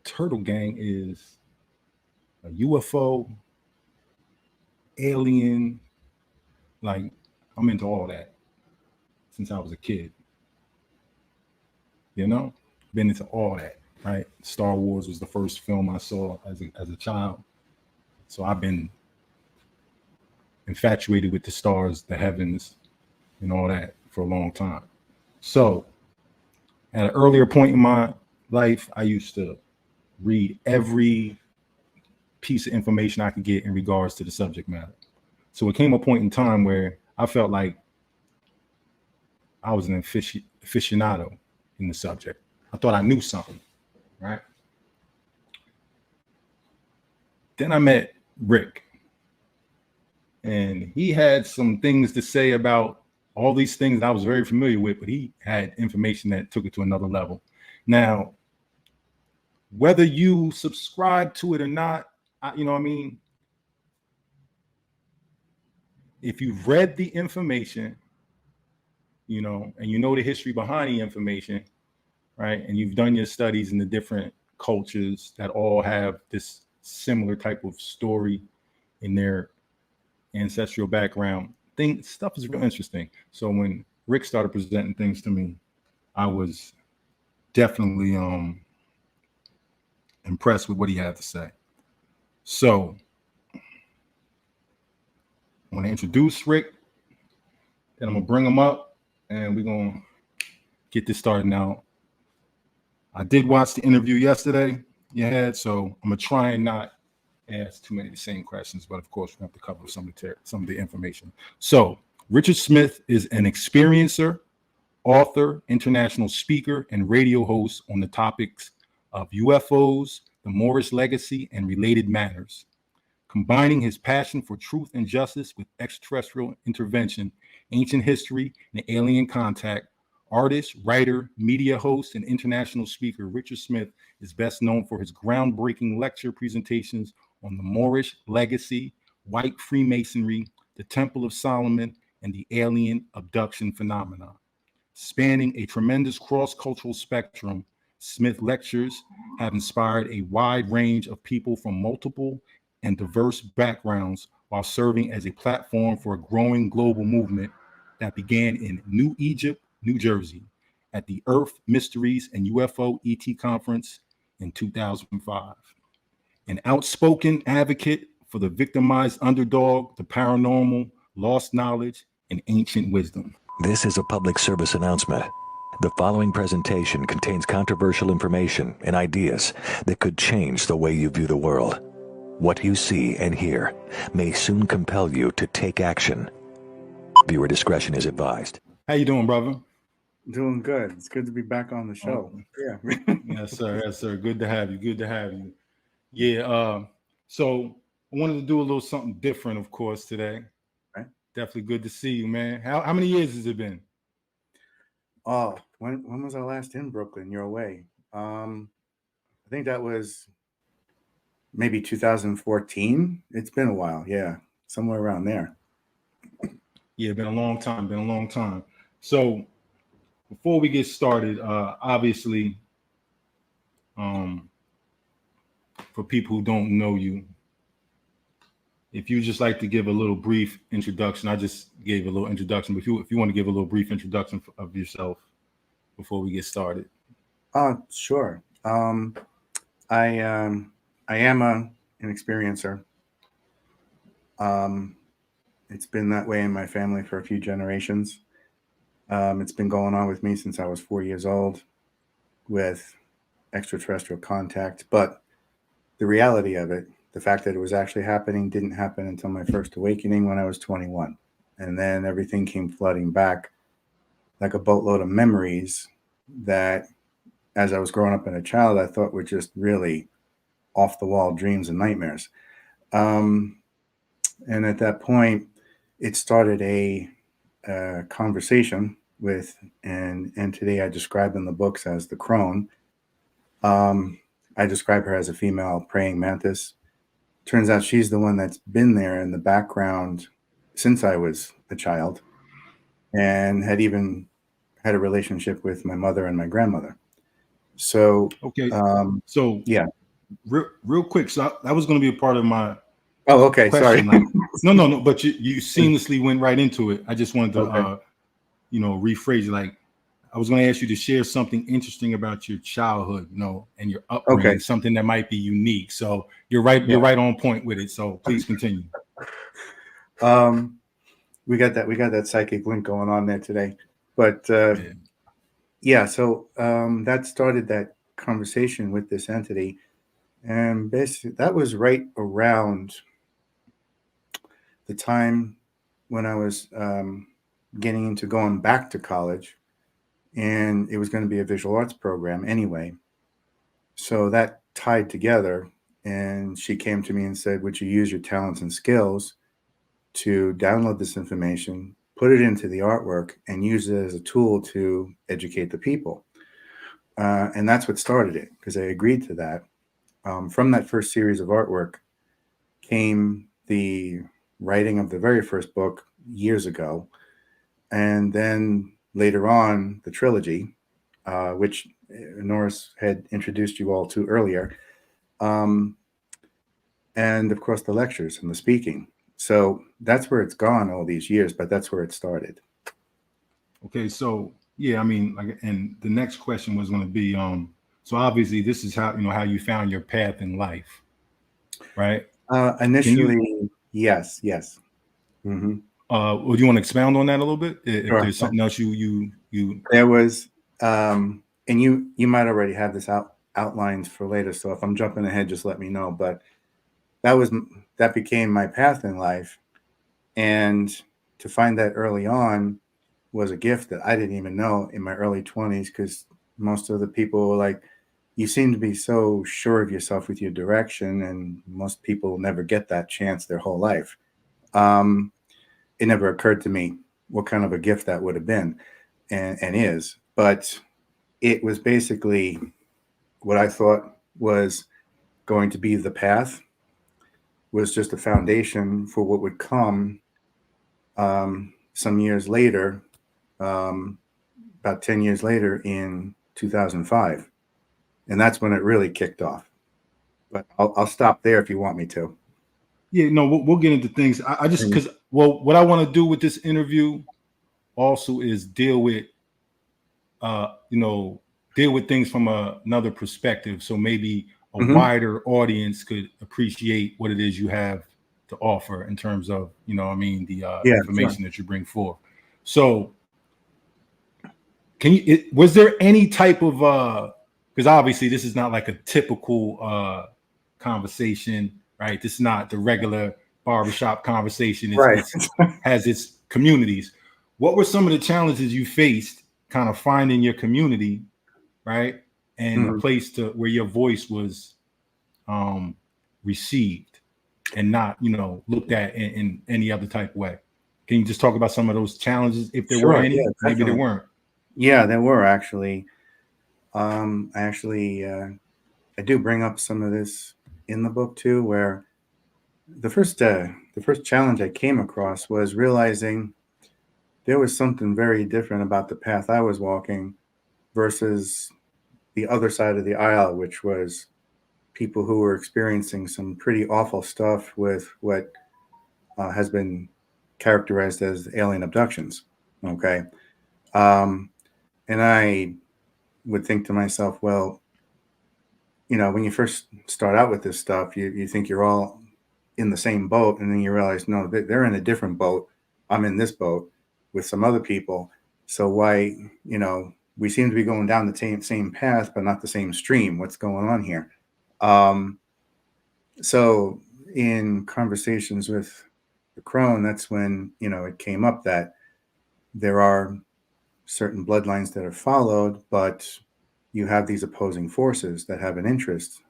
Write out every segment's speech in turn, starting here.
Turtle Gang is a UFO, alien, like I'm into all that since I was a kid. You know, been into all that, right? Star Wars was the first film I saw as a child. So I've been infatuated with the stars, the heavens, and all that for a long time. So at an earlier point in my life, I used to read every piece of information I could get in regards to the subject matter. So it came a point in time where I felt like I was an aficionado in the subject. I thought I knew something, right? Then I met Rick, and he had some things to say about all these things that I was very familiar with, but he had information that took it to another level. Now, whether you subscribe to it or not, you know what I mean? If you've read the information, you know, and you know the history behind the information, right? And you've done your studies in the different cultures that all have this similar type of story in their ancestral background. Stuff is real interesting. So when Rick started presenting things to me, I was definitely impressed with what he had to say. So I want to introduce Rick, then I'm gonna bring him up, and we're gonna get this started now. I did watch the interview yesterday you had, so I'm gonna try and not ask too many of the same questions, but of course we have to cover some of the information. So Richard Smith is an experiencer, author, international speaker, and radio host on the topics of UFOs, the Moorish legacy, and related matters. Combining his passion for truth and justice with extraterrestrial intervention, ancient history, and alien contact, artist, writer, media host, and international speaker Richard Smith is best known for his groundbreaking lecture presentations on the Moorish legacy, white Freemasonry, the Temple of Solomon, and the alien abduction phenomenon. Spanning a tremendous cross-cultural spectrum, Smith lectures have inspired a wide range of people from multiple and diverse backgrounds while serving as a platform for a growing global movement that began in New Egypt, New Jersey, at the Earth Mysteries and UFO ET Conference in 2005. An outspoken advocate for the victimized underdog, the paranormal, lost knowledge, and ancient wisdom. This is a public service announcement. The following presentation contains controversial information and ideas that could change the way you view the world. What you see and hear may soon compel you to take action. Viewer discretion is advised. How you doing, brother? Doing good. It's good to be back on the show. Yeah. Yes, sir. Yes, sir. Good to have you. Good to have you. Yeah. So I wanted to do a little something different, of course, today. Right. Definitely good to see you, man. How many years has it been? Oh, when was I last in Brooklyn? You're away. I think that was maybe 2014. It's been a while. Yeah, somewhere around there. Yeah, been a long time. Been a long time. So before we get started, obviously, for people who don't know you, if you just like to give a little brief introduction, I just gave a little introduction, but if you want to give a little brief introduction of yourself before we get started. Sure. I am an experiencer. It's been that way in my family for a few generations. It's been going on with me since I was 4 years old with extraterrestrial contact. But the reality of it, the fact that it was actually happening, didn't happen until my first awakening when I was 21. And then everything came flooding back like a boatload of memories that, as I was growing up as a child, I thought were just really off the wall dreams and nightmares. And at that point, it started a conversation with, and today I describe in the books as the crone. I describe her as a female praying mantis. Turns out she's the one that's been there in the background since I was a child and had even had a relationship with my mother and my grandmother. So, okay. yeah. real quick. So that was going to be a part of my Oh, okay. question. Sorry. Like, no. But you seamlessly went right into it. I just wanted to, Okay. rephrase it. Like, I was going to ask you to share something interesting about your childhood, and your upbringing, Okay. something that might be unique. So you're right. Yeah. You're right on point with it. So please continue. We got that psychic link going on there today, but Yeah. yeah. So that started that conversation with this entity, and basically that was right around the time when I was getting into going back to college, and it was going to be a visual arts program anyway. So that tied together, and she came to me and said, "Would you use your talents and skills to download this information, put it into the artwork, and use it as a tool to educate the people?" And that's what started it, because I agreed to that. From that first series of artwork came the writing of the very first book years ago. And then later on, the trilogy, which Norris had introduced you all to earlier. And of course, the lectures and the speaking. So that's where it's gone all these years, but that's where it started. Okay. So yeah, I mean, like, and the next question was going to be, so obviously this is how you found your path in life, right? Initially, yes. Mm-hmm. Would you want to expound on that a little bit? If Sure. there's something else you There was, and you might already have this outlined for later. So if I'm jumping ahead, just let me know. But that became my path in life, and to find that early on was a gift that I didn't even know in my early 20s, because most of the people were like, "You seem to be so sure of yourself with your direction," and most people never get that chance their whole life. It never occurred to me what kind of a gift that would have been, and is. But it was basically what I thought was going to be the path, was just a foundation for what would come some years later, about 10 years later in 2005. And that's when it really kicked off. But I'll stop there if you want me to. Yeah, no, we'll get into things. I just because what I want to do with this interview also is deal with things from another perspective, so maybe a wider audience could appreciate what it is you have to offer in terms of the information that you bring forth. So was there any type of because obviously this is not like a typical conversation, right? This is not the regular barbershop conversation. It has its communities. What were some of the challenges you faced kind of finding your community, right? And a place where your voice was received and not, looked at in any other type of way? Can you just talk about some of those challenges, if there were any? Yeah, maybe there weren't. Yeah, there were actually. I do bring up some of this in the book too, where the first challenge I came across was realizing there was something very different about the path I was walking versus the other side of the aisle, which was people who were experiencing some pretty awful stuff with what has been characterized as alien abductions. Okay. And I would think to myself, well, when you first start out with this stuff, you think you're all in the same boat, and then you realize, no, they're in a different boat. I'm in this boat with some other people. So why, we seem to be going down the same path, but not the same stream. What's going on here? So in conversations with the crone, that's when, it came up that there are certain bloodlines that are followed, but you have these opposing forces that have an interest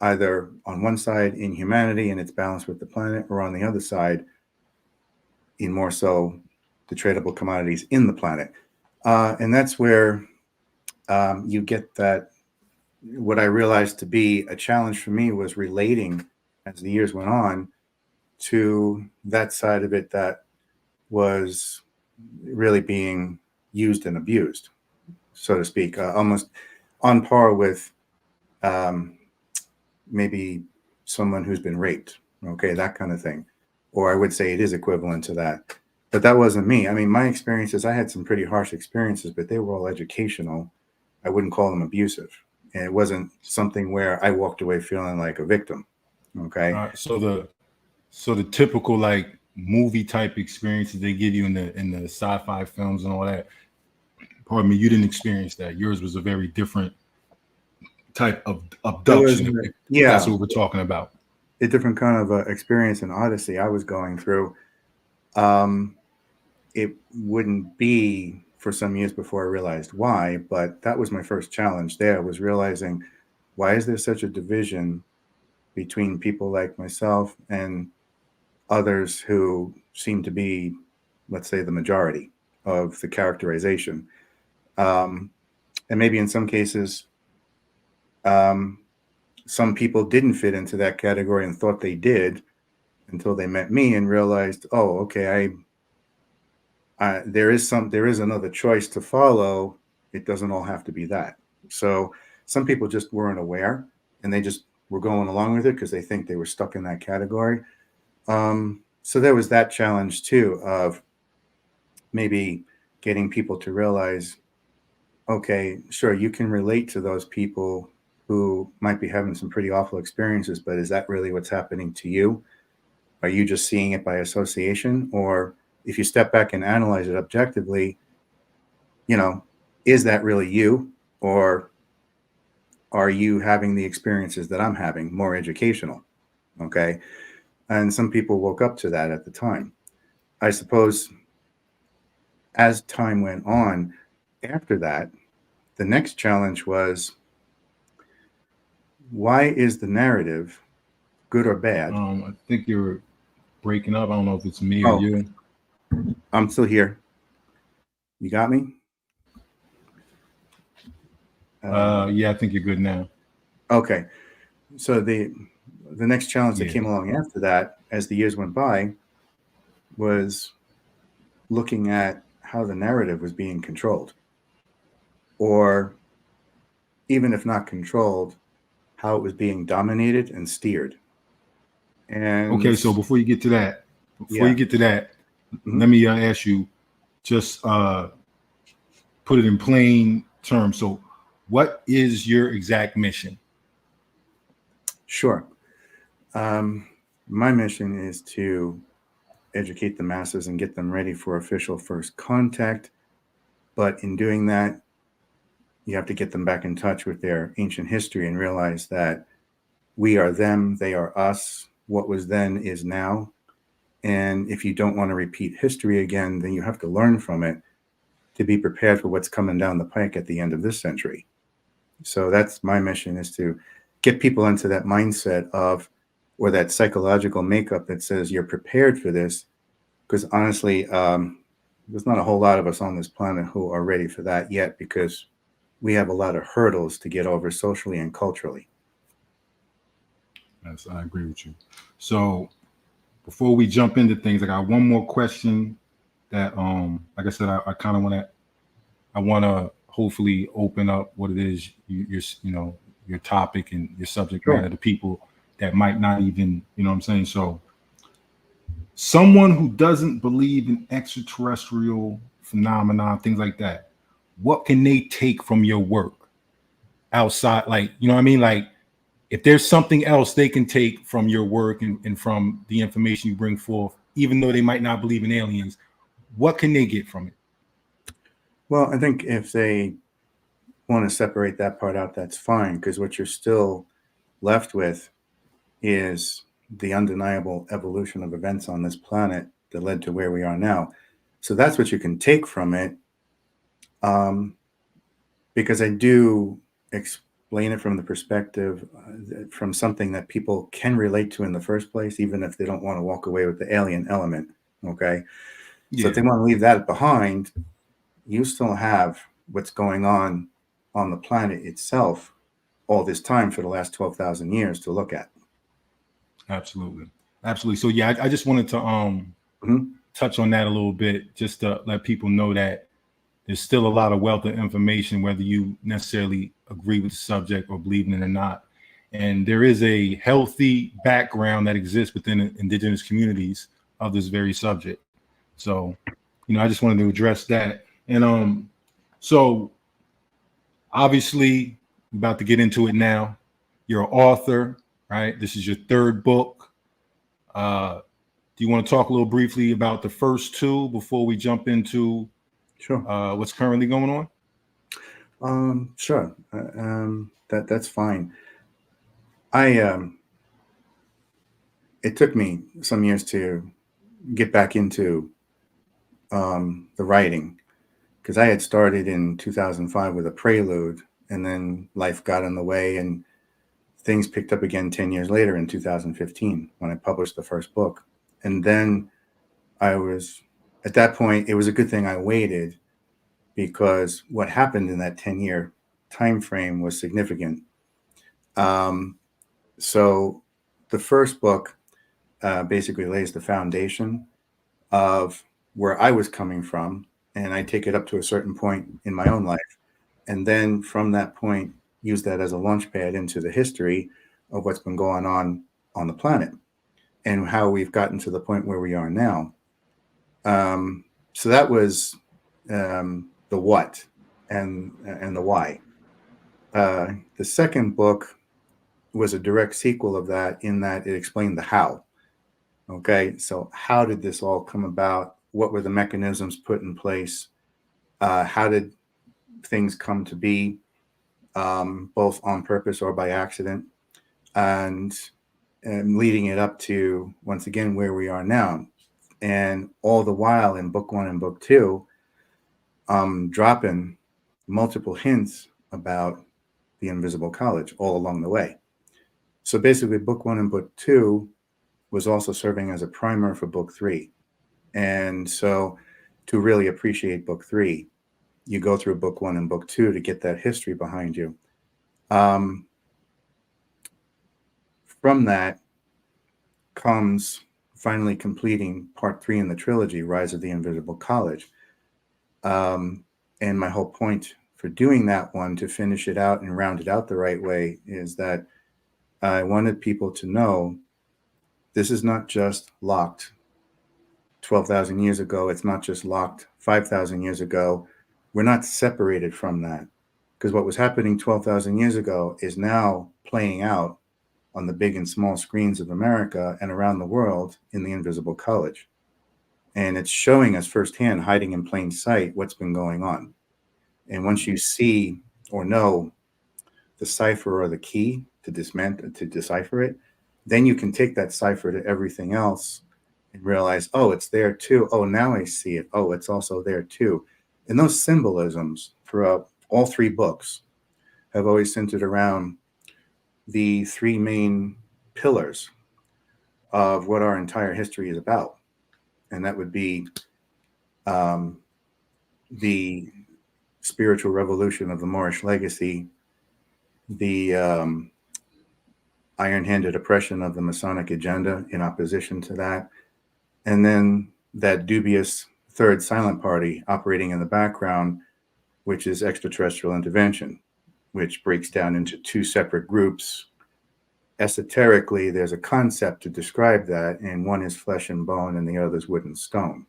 either on one side in humanity and its balance with the planet, or on the other side in more so the tradable commodities in the planet. And that's where you get that. What I realized to be a challenge for me was relating, as the years went on, to that side of it that was really being used and abused, so to speak, almost on par with maybe someone who's been raped, okay, that kind of thing. Or I would say it is equivalent to that. But that wasn't me. I mean, my experiences, I had some pretty harsh experiences, but they were all educational. I wouldn't call them abusive. And it wasn't something where I walked away feeling like a victim. Okay. So the typical like movie type experiences they give you in the sci-fi films and all that. Pardon me, you didn't experience that. Yours was a very different type of abduction. Yeah, that's what we're talking about. A different kind of experience and odyssey I was going through. It wouldn't be for some years before I realized why, but that was my first challenge there, was realizing, why is there such a division between people like myself and others who seem to be, let's say, the majority of the characterization? And maybe in some cases, some people didn't fit into that category and thought they did until they met me and realized, oh, okay, there is another choice to follow. It doesn't all have to be that. So some people just weren't aware, and they just were going along with it because they think they were stuck in that category. So there was that challenge too, of maybe getting people to realize, okay, sure, you can relate to those people who might be having some pretty awful experiences, but is that really what's happening to you? Are you just seeing it by association? Or if you step back and analyze it objectively, is that really you? Or are you having the experiences that I'm having, more educational? Okay. And some people woke up to that at the time. I suppose as time went on, after that, the next challenge was, why is the narrative, good or bad? I think you're breaking up. I don't know if it's me or you. I'm still here. You got me? Yeah, I think you're good now. Okay. So the next challenge that came along after that, as the years went by, was looking at how the narrative was being controlled. Or even if not controlled, how it was being dominated and steered. And okay, so before you get to that, let me ask you, just put it in plain terms. So what is your exact mission? Sure. My mission is to educate the masses and get them ready for official first contact. But in doing that, you have to get them back in touch with their ancient history and realize that we are them, they are us. What was then is now. And if you don't want to repeat history again, then you have to learn from it to be prepared for what's coming down the pike at the end of this century. So that's my mission, is to get people into that mindset of, or that psychological makeup that says you're prepared for this. Because honestly, there's not a whole lot of us on this planet who are ready for that yet, because we have a lot of hurdles to get over socially and culturally. Yes, I agree with you. So before we jump into things, I got one more question that, like I said, I kind of want to hopefully open up what it is, your topic and your subject matter to people that might not even, you know what I'm saying? So someone who doesn't believe in extraterrestrial phenomena, things like that, what can they take from your work outside? Like, you know what I mean? Like, if there's something else they can take from your work and from the information you bring forth, even though they might not believe in aliens, what can they get from it? Well, I think if they want to separate that part out, that's fine, because what you're still left with is the undeniable evolution of events on this planet that led to where we are now. So that's what you can take from it, because I do explain it from the perspective, from something that people can relate to in the first place, even if they don't want to walk away with the alien element. Okay. So if they want to leave that behind, you still have what's going on the planet itself all this time for the last 12,000 years to look at. Absolutely. So yeah, I just wanted to touch on that a little bit, just to let people know that there's still a lot of wealth of information, whether you necessarily agree with the subject or believe in it or not. And there is a healthy background that exists within indigenous communities of this very subject. So, I just wanted to address that. And so obviously, I'm about to get into it now. You're an author, right? This is your third book. Do you want to talk a little briefly about the first two before we jump into Sure. what's currently going on? Sure. That's fine. It took me some years to get back into the writing, because I had started in 2005 with a prelude, and then life got in the way and things picked up again 10 years later in 2015 when I published the first book. And then at that point, it was a good thing I waited, because what happened in that 10-year time frame was significant. So the first book basically lays the foundation of where I was coming from, and I take it up to a certain point in my own life. And then from that point, use that as a launch pad into the history of what's been going on the planet and how we've gotten to the point where we are now. So that was the what and the why. The second book was a direct sequel of that, in that it explained the how. Okay, so how did this all come about? What were the mechanisms put in place? How did things come to be, both on purpose or by accident? And leading it up to, once again, where we are now. And all the while in book one and book two, dropping multiple hints about the invisible college all along the way. So basically, book one and book two was also serving as a primer for book three. And so to really appreciate book three, you go through book one and book two to get that history behind you. From that comes finally completing part three in the trilogy, Rise of the Invisible College. And my whole point for doing that one, to finish it out and round it out the right way, is that I wanted people to know this is not just locked 12,000 years ago. It's not just locked 5,000 years ago. We're not separated from that, because what was happening 12,000 years ago is now playing out on the big and small screens of America and around the world in the Invisible College. And it's showing us firsthand, hiding in plain sight, what's been going on. And once you see or know the cipher or the key to decipher it, then you can take that cipher to everything else and realize, oh, it's there too. Oh, now I see it. Oh, it's also there too. And those symbolisms throughout all three books have always centered around the three main pillars of what our entire history is about. And that would be the spiritual revolution of the Moorish legacy, the iron-handed oppression of the Masonic agenda in opposition to that, and then that dubious third silent party operating in the background, which is extraterrestrial intervention, which breaks down into two separate groups. Esoterically, there's a concept to describe that, and one is flesh and bone and the other is wood and stone.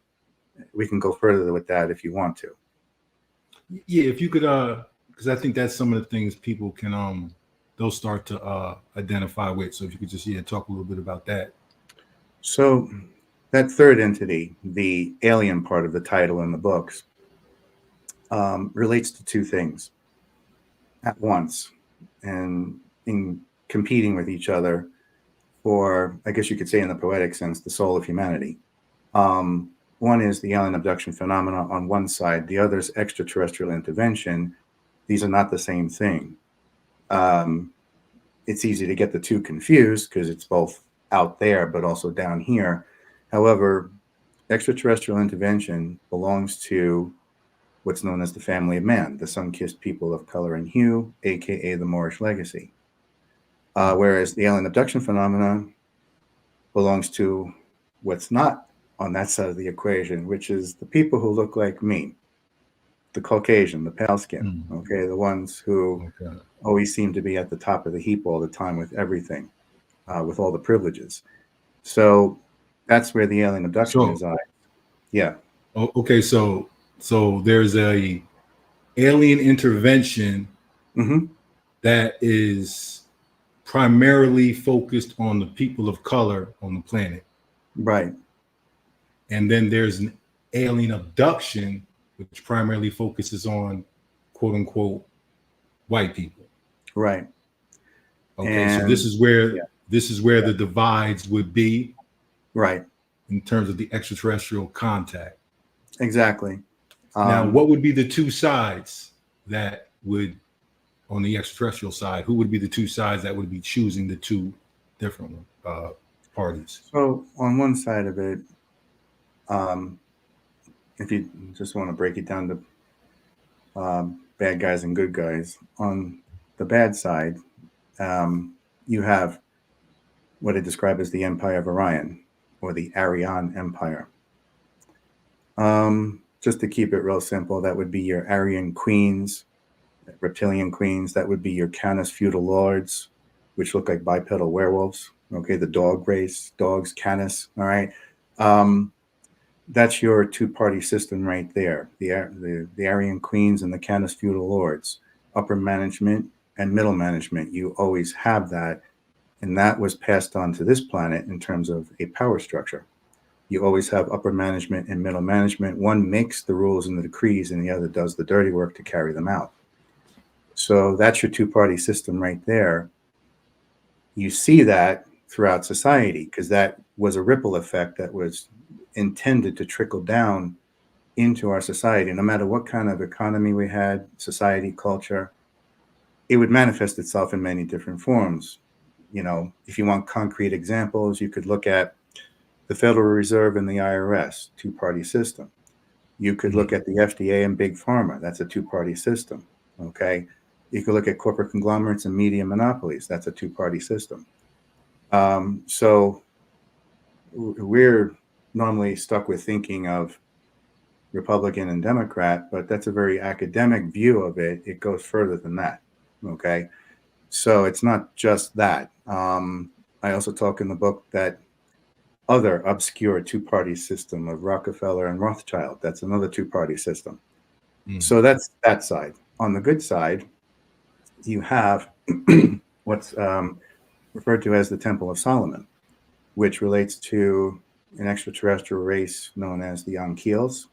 We can go further with that if you want to. Yeah, if you could, because I think that's some of the things people can, they'll start to identify with. So if you could just, talk a little bit about that. So that third entity, the alien part of the title in the books, relates to two things at once, and in competing with each other for, I guess you could say in the poetic sense, the soul of humanity. One is the alien abduction phenomena on one side, the other is extraterrestrial intervention. These are not the same thing. It's easy to get the two confused because it's both out there but also down here. However, extraterrestrial intervention belongs to what's known as the family of man, the sun-kissed people of color and hue, aka the Moorish legacy. Whereas the alien abduction phenomena belongs to what's not on that side of the equation, which is the people who look like me. the Caucasian, the pale skin, Mm. okay, the ones who Okay. always seem to be at the top of the heap all the time with everything, with all the privileges. So that's where the alien abduction So, resides. Yeah. okay, so there's a alien intervention Hmm. that is primarily focused on the people of color on the planet. Right. And then there's an alien abduction, which primarily focuses on quote unquote white people. Right. Okay, so And yeah, this is where yeah, the divides would be right. in terms of the extraterrestrial contact. Exactly. Now, what would be the two sides that would, on the extraterrestrial side, who would be the two sides that would be choosing the two different parties? So on one side of it, um, if you just want to break it down to bad guys and good guys, on the bad side, you have what I describe as the Empire of Orion, or the Aryan Empire. Just to keep it real simple, that would be your Aryan queens, reptilian queens. That would be your Canis feudal lords, which look like bipedal werewolves. Okay, the dog race, dogs, Canis. All right. That's your two-party system right there. The Aryan queens and the Canis feudal lords, upper management and middle management. You always have that, and that was passed on to this planet in terms of a power structure. You always have upper management and middle management. One makes the rules and the decrees, and the other does the dirty work to carry them out. So that's your two-party system right there. You see that throughout society because that was a ripple effect that was intended to trickle down into our society. No matter what kind of economy we had, society, culture, it would manifest itself in many different forms. You know, if you want concrete examples, you could look at the Federal Reserve and the IRS, two-party system. You could look at the FDA and Big Pharma. That's a two-party system. Okay. You could look at corporate conglomerates and media monopolies. That's a two-party system. So we're normally stuck with thinking of Republican and Democrat, but that's a very academic view of it. It goes further than that. Okay. So it's not just that. I also talk in the book that other obscure two-party system of Rockefeller and Rothschild. That's another two-party system. So that's that side. On the good side, you have what's referred to as the Temple of Solomon, which relates to an extraterrestrial race known as the Ankyls,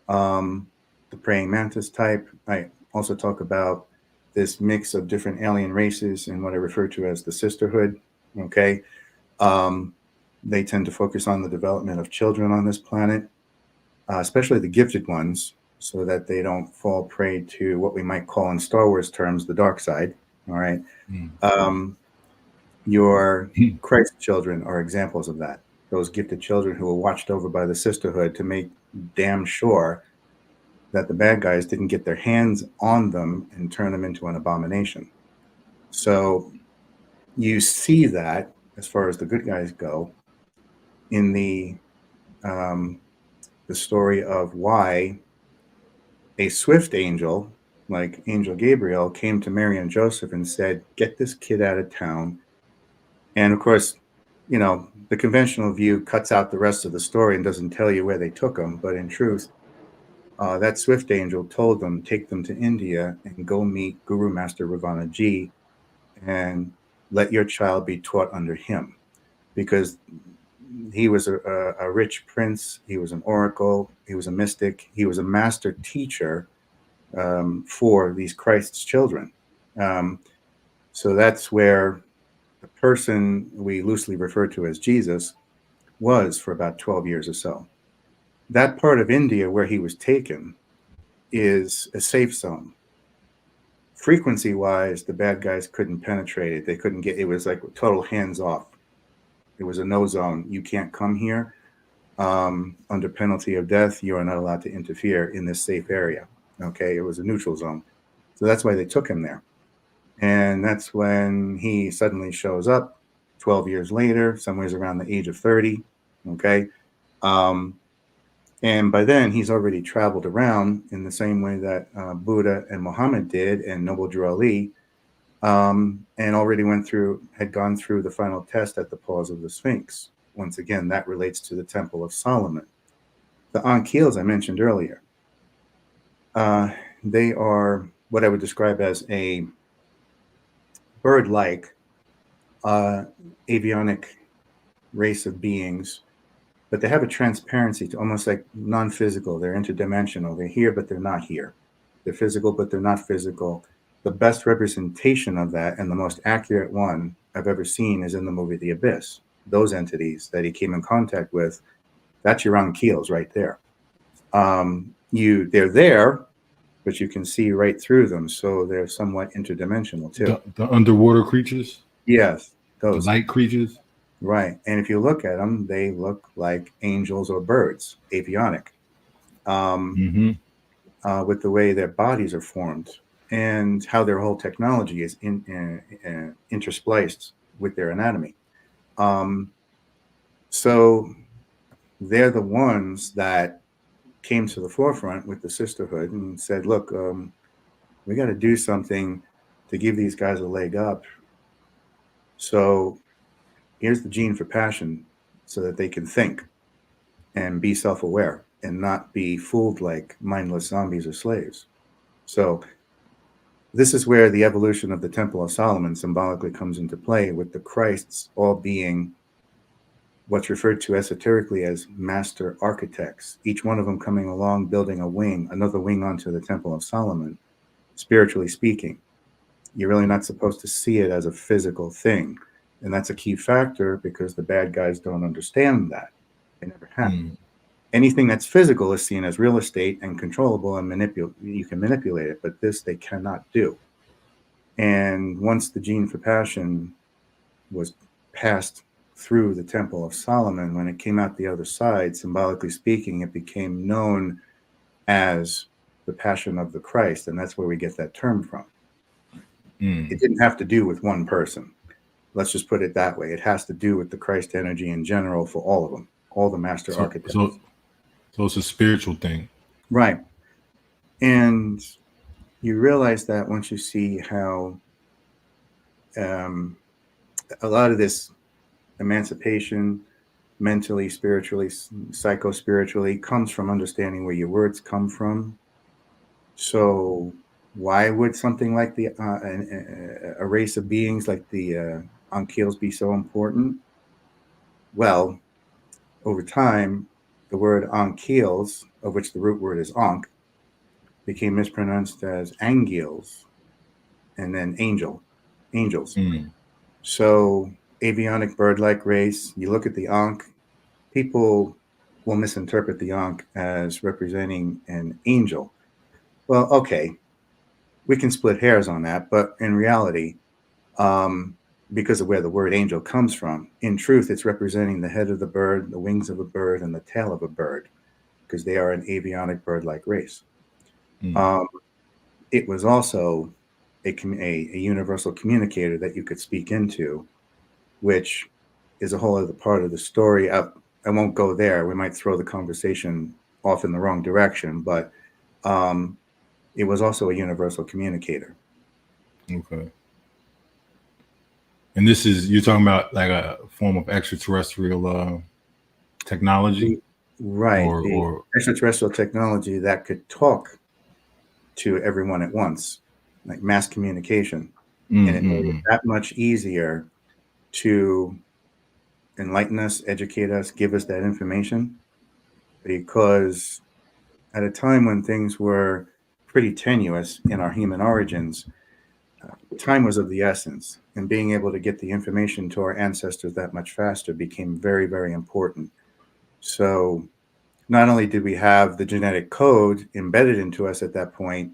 the praying mantis type. I also talk about this mix of different alien races and what I refer to as the sisterhood. Okay. They tend to focus on the development of children on this planet, especially the gifted ones, so that they don't fall prey to what we might call in Star Wars terms the dark side. All right. Your Christ children are examples of that. Those gifted children who were watched over by the sisterhood to make damn sure that the bad guys didn't get their hands on them and turn them into an abomination. So you see that as far as the good guys go in the story of why a swift angel like Angel Gabriel came to Mary and Joseph and said, get this kid out of town. And of course, you know, the conventional view cuts out the rest of the story and doesn't tell you where they took him. But in truth, that swift angel told them, take them to India and go meet Guru Master Ravanaji and let your child be taught under him. Because he was a rich prince. He was an oracle. He was a mystic. He was a master teacher for these Christ's children. So that's where the person we loosely refer to as Jesus was for about 12 years or so. That part of India where he was taken is a safe zone. Frequency-wise, the bad guys couldn't penetrate it. They couldn't get, it was like total hands-off. It was a no zone. You can't come here. Under penalty of death, you are not allowed to interfere in this safe area. Okay, it was a neutral zone. So that's why they took him there. And that's when he suddenly shows up 12 years later, somewhere around the age of 30. Okay. And by then, he's already traveled around in the same way that Buddha and Muhammad did, and Noble Drew Ali, and already had gone through the final test at the paws of the Sphinx. Once again, that relates to the Temple of Solomon. The Ankhils I mentioned earlier, they are what I would describe as a bird-like avionic race of beings, but they have a transparency to almost like non-physical. They're interdimensional. They're here, but they're not here. They're physical, but they're not physical. The best representation of that, and the most accurate one I've ever seen, is in the movie The Abyss. Those entities that he came in contact with, that's your Ankhils right there. They're there, but you can see right through them, so they're somewhat interdimensional too. The underwater creatures? Yes, The those. light creatures? Right. And if you look at them, they look like angels or birds, avionic, with the way their bodies are formed and how their whole technology is interspliced with their anatomy. So they're the ones that came to the forefront with the sisterhood and said, look, we got to do something to give these guys a leg up. So here's the gene for passion so that they can think and be self-aware and not be fooled like mindless zombies or slaves. So this is where the evolution of the Temple of Solomon symbolically comes into play, with the Christs all being what's referred to esoterically as master architects, each one of them coming along, building another wing onto the Temple of Solomon. Spiritually speaking, you're really not supposed to see it as a physical thing. And that's a key factor, because the bad guys don't understand that. They never have. Anything that's physical is seen as real estate and controllable, and you can manipulate it, but this they cannot do. And once the gene for passion was passed through the Temple of Solomon, when it came out the other side, symbolically speaking, it became known as the Passion of the Christ, and that's where we get that term from. It didn't have to do with one person. Let's just put it that way. It has to do with the Christ energy in general for all of them, all the master architects. So it's a spiritual thing. Right. And you realize that once you see how a lot of this emancipation, mentally, spiritually, psycho-spiritually, comes from understanding where your words come from. So why would something like a race of beings like the Ankhils be so important? Well, over time, the word Ankhils, of which the root word is Ankh, became mispronounced as Angils, and then angels. So avionic bird-like race, you look at the Ankh, people will misinterpret the Ankh as representing an angel. Well, okay, we can split hairs on that, but in reality, because of where the word angel comes from, in truth, it's representing the head of the bird, the wings of a bird, and the tail of a bird, because they are an avionic bird-like race. It was also a universal communicator that you could speak into, which is a whole other part of the story. I won't go there. We might throw the conversation off in the wrong direction, but it was also a universal communicator. Okay. And you're talking about like a form of extraterrestrial technology? Right. Or extraterrestrial technology that could talk to everyone at once, like mass communication. And it made it that much easier to enlighten us, educate us, give us that information, because at a time when things were pretty tenuous in our human origins, time was of the essence, and being able to get the information to our ancestors that much faster became very, very important. So not only did we have the genetic code embedded into us at that point,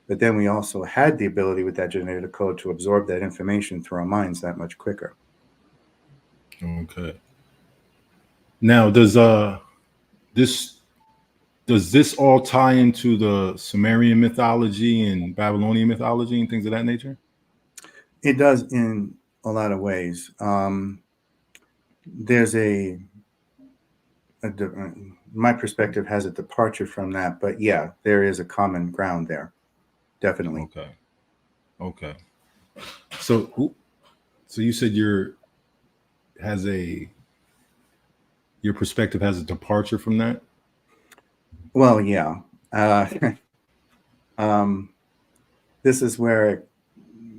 but then we also had the ability with that genetic code to absorb that information through our minds that much quicker. Okay. Now, does this all tie into the Sumerian mythology and Babylonian mythology and things of that nature? It does in a lot of ways. There's a my perspective has a departure from that, but yeah, there is a common ground there, definitely. Okay. So you said your perspective has a departure from that. Well, yeah. This is where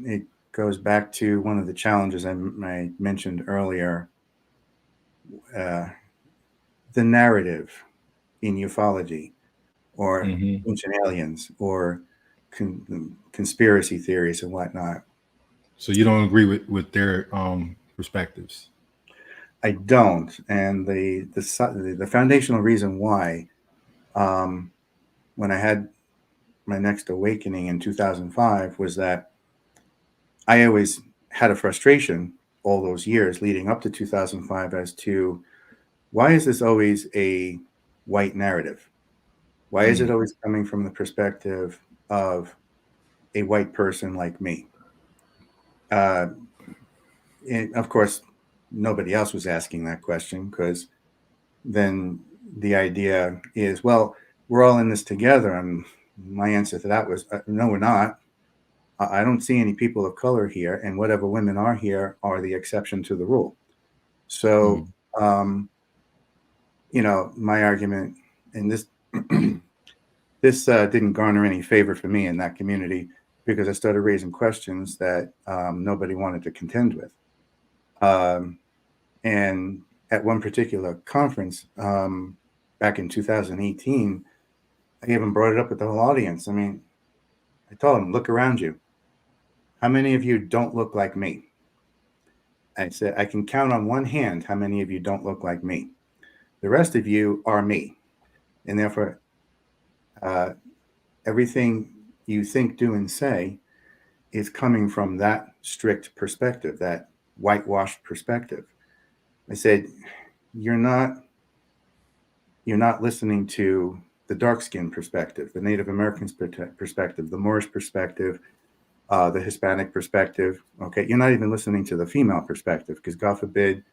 it goes back to one of the challenges I mentioned earlier. The narrative in ufology or ancient aliens or conspiracy theories and whatnot. So you don't agree with their perspectives? I don't, and the foundational reason why, when I had my next awakening in 2005, was that I always had a frustration all those years leading up to 2005 as to why is this always a white narrative? Why is it always coming from the perspective of a white person like me? And of course, nobody else was asking that question, because then the idea is, well, we're all in this together. And my answer to that was, no, we're not. I don't see any people of color here, and whatever women are here are the exception to the rule. So, my argument, and this this didn't garner any favor for me in that community, because I started raising questions that nobody wanted to contend with. And at one particular conference back in 2018, I even brought it up with the whole audience. I mean, I told them, look around you. How many of you don't look like me? I said, I can count on one hand how many of you don't look like me. The rest of you are me. And therefore, everything you think, do, and say is coming from that strict perspective, that whitewashed perspective. I said, you're not listening to the dark-skinned perspective, the Native American perspective, the Moorish perspective, the Hispanic perspective. Okay, you're not even listening to the female perspective, because God forbid,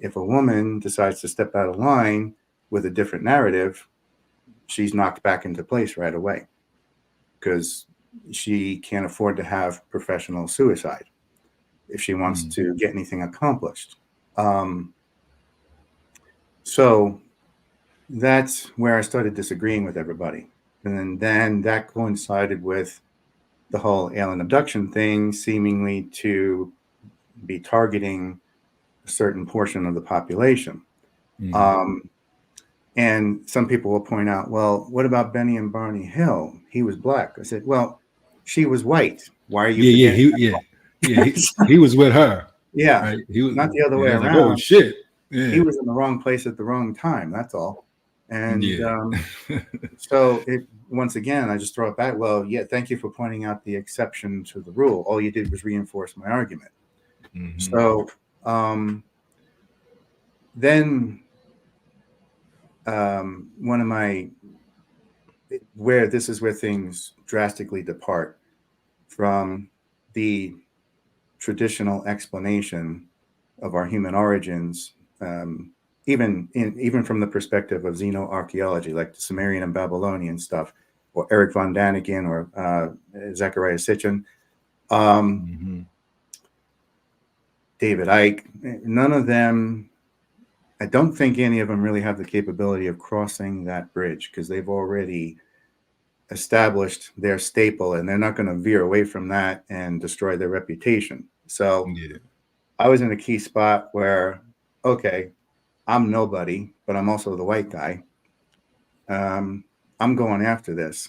if a woman decides to step out of line with a different narrative, she's knocked back into place right away, because she can't afford to have professional suicide if she wants to get anything accomplished. So that's where I started disagreeing with everybody. And then that coincided with the whole alien abduction thing, seemingly to be targeting a certain portion of the population. And some people will point out, well, what about Benny and Barney Hill? He was black. I said, well, she was white. Why are you forgetting? He was with her. Yeah, right? He was not the other way around. Like, oh shit! Yeah. He was in the wrong place at the wrong time. That's all. And so once again, I just throw it back. Well, yeah, thank you for pointing out the exception to the rule. All you did was reinforce my argument. So then one of my, this is where things drastically depart from the traditional explanation of our human origins, even from the perspective of xenoarchaeology, like the Sumerian and Babylonian stuff, or Eric von Daniken, or Zechariah Sitchin, David Icke. None of them, I don't think any of them really have the capability of crossing that bridge, because they've already established their staple, and they're not going to veer away from that and destroy their reputation. So I was in a key spot where, okay, I'm nobody, but I'm also the white guy. I'm going after this.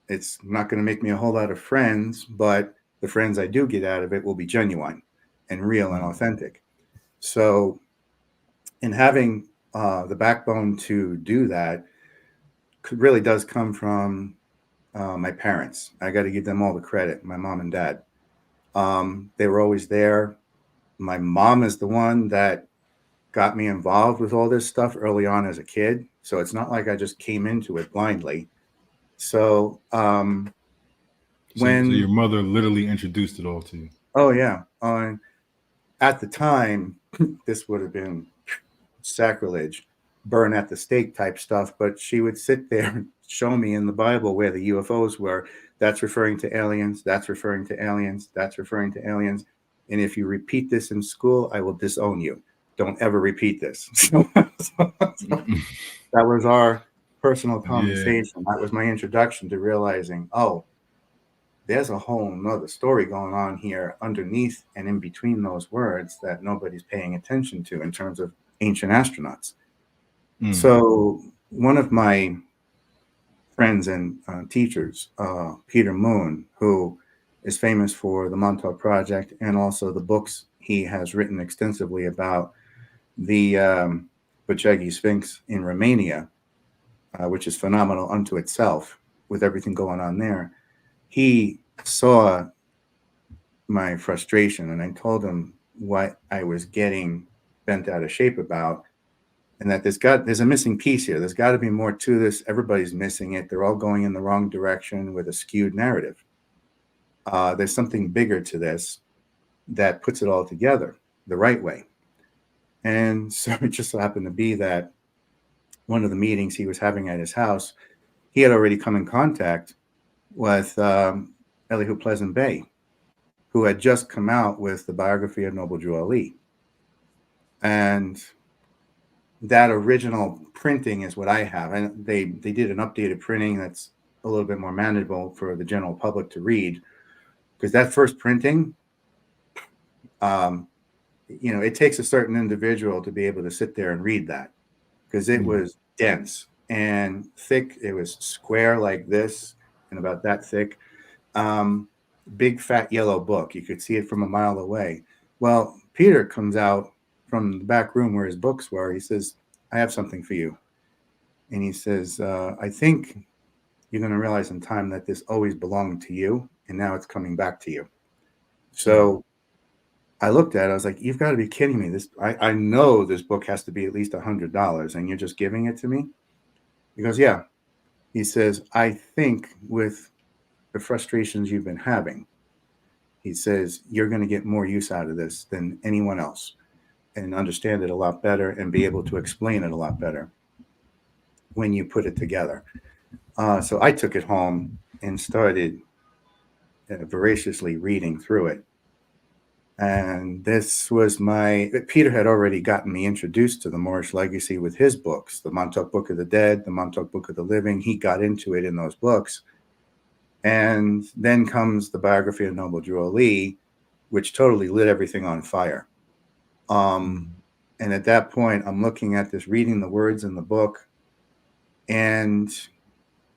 It's not going to make me a whole lot of friends, but the friends I do get out of it will be genuine and real and authentic. So in having the backbone to do that really does come from my parents. I got to give them all the credit, my mom and dad. They were always there. My mom is the one that got me involved with all this stuff early on as a kid. So it's not like I just came into it blindly. So so your mother literally introduced it all to you. Oh yeah. At the time, this would have been sacrilege, burn at the stake type stuff, but she would sit there and show me in the Bible where the UFOs were. That's referring to aliens. That's referring to aliens. That's referring to aliens. And if you repeat this in school, I will disown you. Don't ever repeat this. So that was our personal conversation. That was my introduction to realizing, oh, there's a whole nother story going on here underneath and in between those words that nobody's paying attention to in terms of ancient astronauts. So one of my friends and teachers, Peter Moon, who is famous for the Montauk Project and also the books he has written extensively about the Bechegi Sphinx in Romania, which is phenomenal unto itself with everything going on there. He saw my frustration, and I told him what I was getting bent out of shape about, and that there's a missing piece here. There's got to be more to this. Everybody's missing it. They're all going in the wrong direction with a skewed narrative. There's something bigger to this that puts it all together the right way. And so it just so happened to be that one of the meetings he was having at his house, he had already come in contact with Elihu Pleasant Bay, who had just come out with the biography of Noble Drew Ali. And that original printing is what I have. And they did an updated printing that's a little bit more manageable for the general public to read. Because that first printing, it takes a certain individual to be able to sit there and read that. Because it was dense and thick. It was square like this and about that thick. Big fat yellow book. You could see it from a mile away. Well, Peter comes out from the back room where his books were. He says, I have something for you. And he says, I think you're going to realize in time that this always belonged to you, and now it's coming back to you. So I looked at it. I was like, you've got to be kidding me. I know this book has to be at least $100, and you're just giving it to me? He goes, yeah. He says, I think with the frustrations you've been having, he says, you're going to get more use out of this than anyone else and understand it a lot better and be able to explain it a lot better when you put it together. So I took it home and started voraciously reading through it. And this was Peter had already gotten me introduced to the Moorish legacy with his books, the Montauk Book of the Dead, the Montauk Book of the Living. He got into it in those books. And then comes the biography of Noble Drew Ali, which totally lit everything on fire. And at that point, I'm looking at this, reading the words in the book, and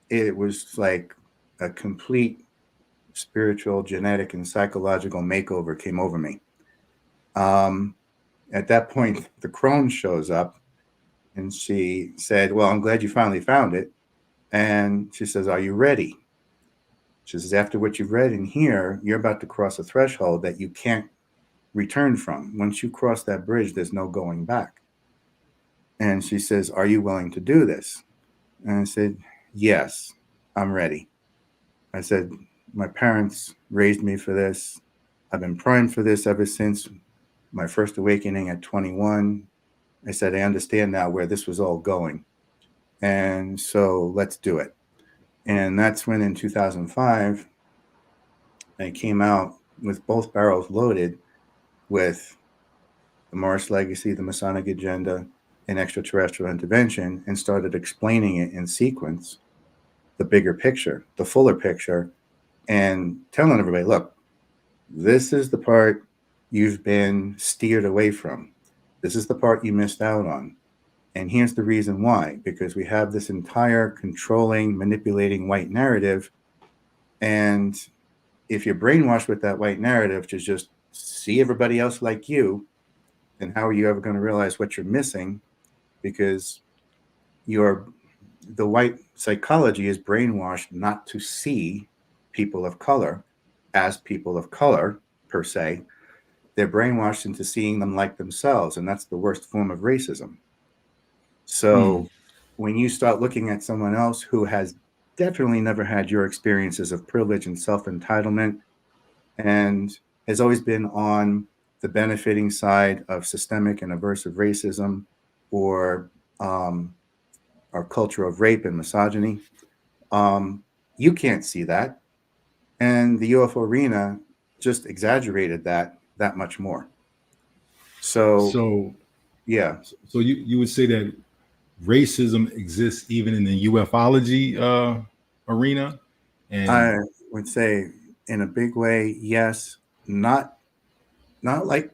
it was like a complete spiritual, genetic, and psychological makeover came over me. At that point, the crone shows up, and she said, well, I'm glad you finally found it. And she says, are you ready? She says, after what you've read in here, you're about to cross a threshold that you can't return from. Once you cross that bridge, there's no going back. And she says, are you willing to do this? And I said, yes, I'm ready. I said, my parents raised me for this. I've been primed for this ever since my first awakening at 21. I said, I understand now where this was all going. And so let's do it. And that's when in 2005, I came out with both barrels loaded with the Morris Legacy, the Masonic Agenda, and Extraterrestrial Intervention, and started explaining it in sequence, the bigger picture, the fuller picture, and telling everybody, look, this is the part you've been steered away from. This is the part you missed out on. And here's the reason why, because we have this entire controlling, manipulating white narrative. And if you're brainwashed with that white narrative to just see everybody else like you, then how are you ever going to realize what you're missing? Because the white psychology is brainwashed not to see people of color as people of color, per se. They're brainwashed into seeing them like themselves, and that's the worst form of racism. So when you start looking at someone else who has definitely never had your experiences of privilege and self-entitlement and has always been on the benefiting side of systemic and aversive racism or our culture of rape and misogyny. You can't see that. And the UFO arena just exaggerated that much more. So, So yeah. so you would say that racism exists even in the ufology arena, and I would say in a big way, yes. Not like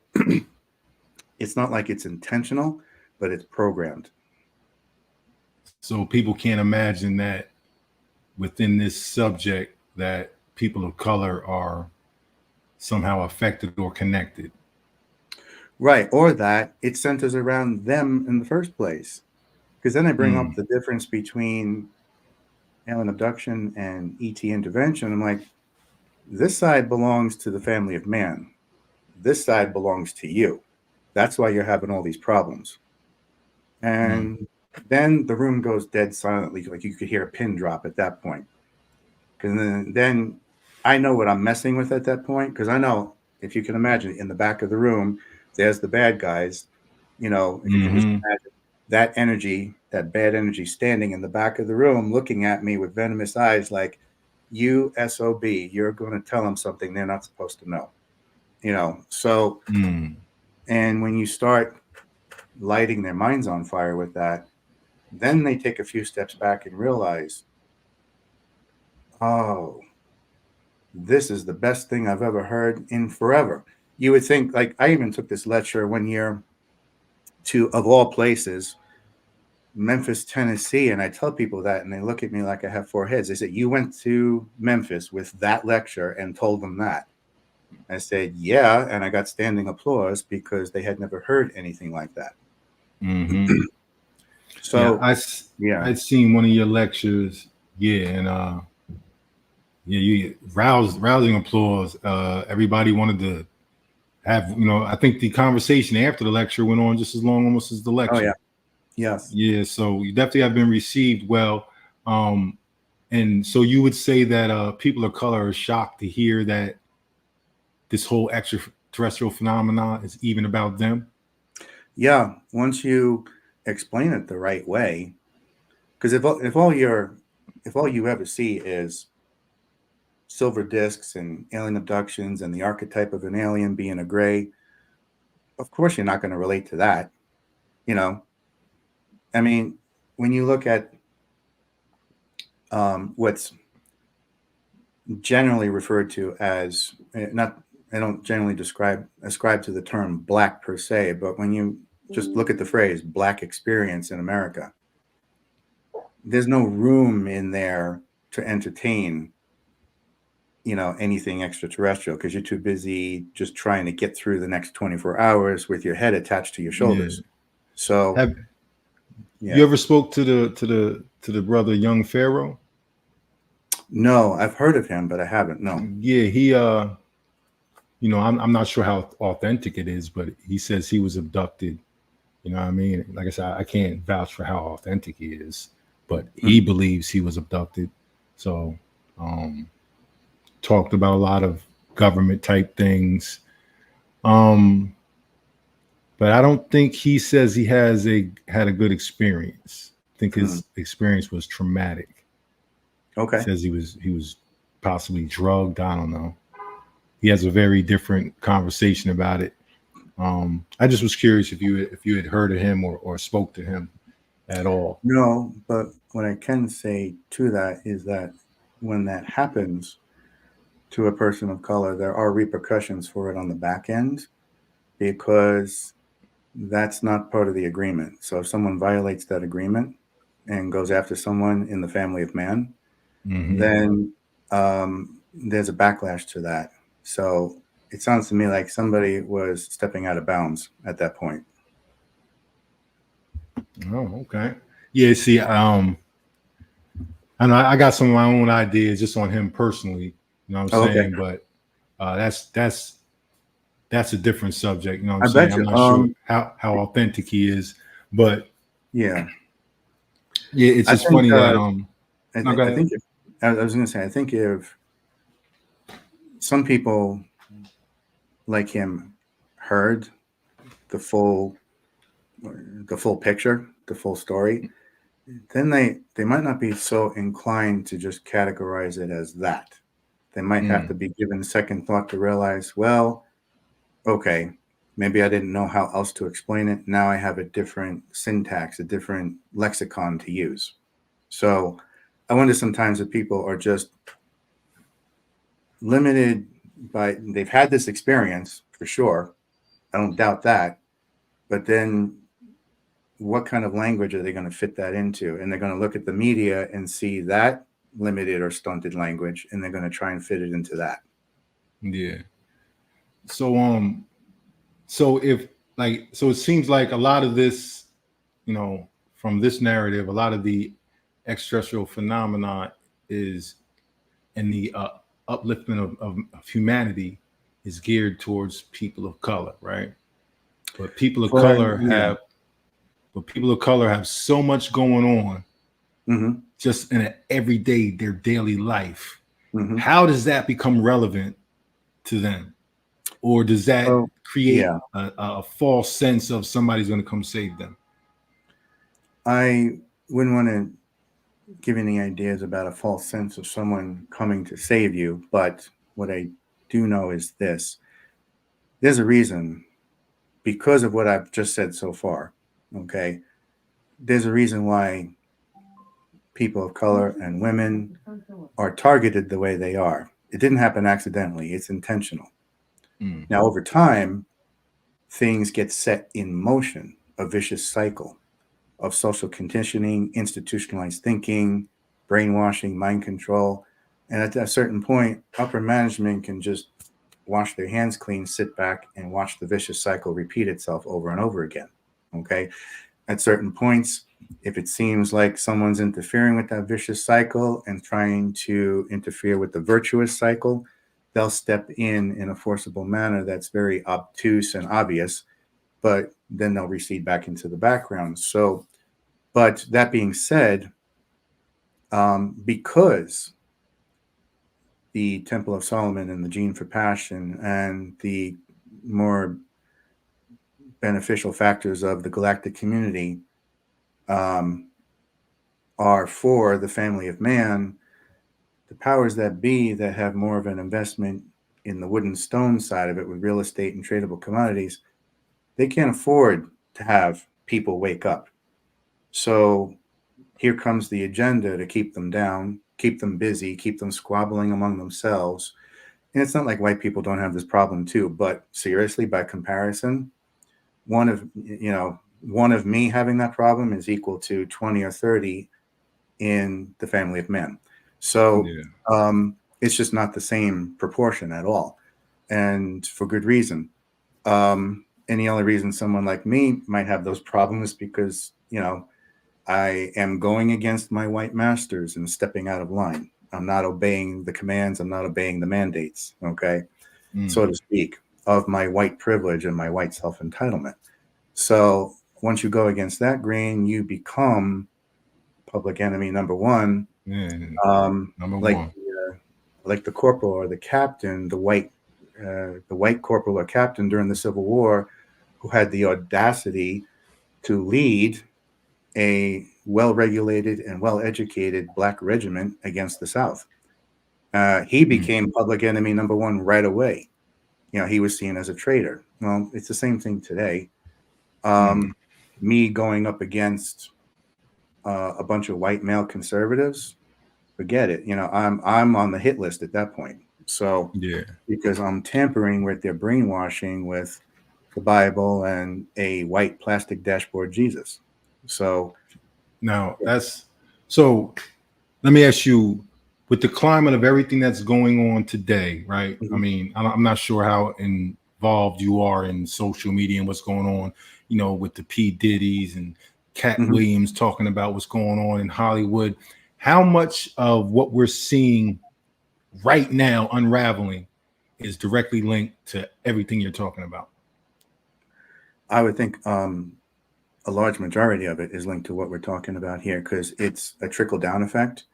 it's not like it's intentional, but it's programmed. so people can't imagine that within this subject that people of color are somehow affected or connected. Right. Or that it centers around them in the first place. Because then I bring up the difference between alien abduction and ET intervention. I'm like, this side belongs to the family of man. This side belongs to you. That's why you're having all these problems. And then the room goes dead silently. Like you could hear a pin drop at that point. Because then I know what I'm messing with at that point. Because I know, if you can imagine, in the back of the room, there's the bad guys. You know, if you can just imagine that energy, that bad energy standing in the back of the room, looking at me with venomous eyes like, you SOB, you're going to tell them something they're not supposed to know. You know, so, and when you start lighting their minds on fire with that, then they take a few steps back and realize, oh, this is the best thing I've ever heard in forever. You would think, like, I even took this lecture one year to, of all places, Memphis, Tennessee. And I tell people that, and they look at me like I have four heads. They said, you went to Memphis with that lecture and told them that? I said, yeah. And I got standing applause because they had never heard anything like that. So, I'd seen one of your lectures. Yeah. And, you rousing applause. Everybody wanted to have, I think the conversation after the lecture went on just as long almost as the lecture. Oh, yeah. Yes. Yeah. So you definitely have been received well. And so you would say that people of color are shocked to hear that this whole extraterrestrial phenomenon is even about them. Yeah. Once you explain it the right way, because if all you ever see is silver discs and alien abductions and the archetype of an alien being a gray, of course you're not going to relate to that. You know, I mean, when you look at what's generally referred to as, not, I don't generally ascribe to the term black per se, but when you just look at the phrase black experience in America, there's no room in there to entertain, anything extraterrestrial, because you're too busy just trying to get through the next 24 hours with your head attached to your shoulders. Yeah. So you ever spoke to the brother Young Pharaoh? No, I've heard of him, but I haven't. No. Yeah, he I'm not sure how authentic it is, but he says he was abducted. You know what I mean? Like I said, I can't vouch for how authentic he is, but he believes he was abducted. So talked about a lot of government type things. But I don't think he says he had a good experience. I think his experience was traumatic. Okay. He says he was possibly drugged. I don't know. He has a very different conversation about it. I just was curious if you had heard of him or spoke to him at all. No, but what I can say to that is that when that happens to a person of color, there are repercussions for it on the back end, because that's not part of the agreement. So if someone violates that agreement and goes after someone in the family of man, then there's a backlash to that. So it sounds to me like somebody was stepping out of bounds at that point. Oh, okay. Yeah, see, I know I got some of my own ideas just on him personally, you know what I'm saying? But that's a different subject, you know what I'm saying? I'm not sure how authentic he is, but yeah, it's just funny that I was going to say, I think if some people like him heard the full the full picture, the full story, then they might not be so inclined to just categorize it as that. They might have to be given second thought to realize, well, okay, maybe I didn't know how else to explain it. Now I have a different syntax, a different lexicon to use. So I wonder sometimes if people are just limited by, they've had this experience for sure. I don't doubt that. But then what kind of language are they going to fit that into? And they're going to look at the media and see that limited or stunted language, and they're going to try and fit it into that. Yeah. So it seems like a lot of this, from this narrative, a lot of the extraterrestrial phenomena is, and the upliftment of humanity is geared towards people of color, right? But people of color have so much going on just in an everyday, their daily life. How does that become relevant to them? Or does that create a false sense of somebody's going to come save them? I wouldn't want to give any ideas about a false sense of someone coming to save you, but what I do know is this. There's a reason, because of what I've just said so far, okay? There's a reason why people of color and women are targeted the way they are. It didn't happen accidentally. It's intentional. Now, over time, things get set in motion, a vicious cycle of social conditioning, institutionalized thinking, brainwashing, mind control. And at a certain point, upper management can just wash their hands clean, sit back, and watch the vicious cycle repeat itself over and over again. Okay? At certain points, if it seems like someone's interfering with that vicious cycle and trying to interfere with the virtuous cycle, they'll step in a forcible manner that's very obtuse and obvious, but then they'll recede back into the background. So, but that being said, because the Temple of Solomon and the Gene for Passion and the more beneficial factors of the galactic community are for the family of man, the powers that be that have more of an investment in the wood and stone side of it with real estate and tradable commodities, they can't afford to have people wake up. So here comes the agenda to keep them down, keep them busy, keep them squabbling among themselves. And it's not like white people don't have this problem too, but seriously, by comparison, one of me having that problem is equal to 20 or 30 in the family of men. So it's just not the same proportion at all. And for good reason. And the only reason someone like me might have those problems because, I am going against my white masters and stepping out of line. I'm not obeying the commands. I'm not obeying the mandates, okay, so to speak, of my white privilege and my white self-entitlement. So once you go against that grain, you become public enemy number one. Like the corporal or the captain, the white corporal or captain during the Civil War, who had the audacity to lead a well-regulated and well-educated black regiment against the South. He became public enemy number one right away. He was seen as a traitor. Well, it's the same thing today. Me going up against a bunch of white male conservatives, forget it. I'm on the hit list at that point. So because I'm tampering with their brainwashing with the Bible and a white plastic dashboard Jesus. So now let me ask you, with the climate of everything that's going on today, right? I mean, I'm not sure how involved you are in social media and what's going on, with the P. Diddy's and Cat Williams talking about what's going on in Hollywood. How much of what we're seeing right now unraveling is directly linked to everything you're talking about? I would think a large majority of it is linked to what we're talking about here, because it's a trickle-down effect.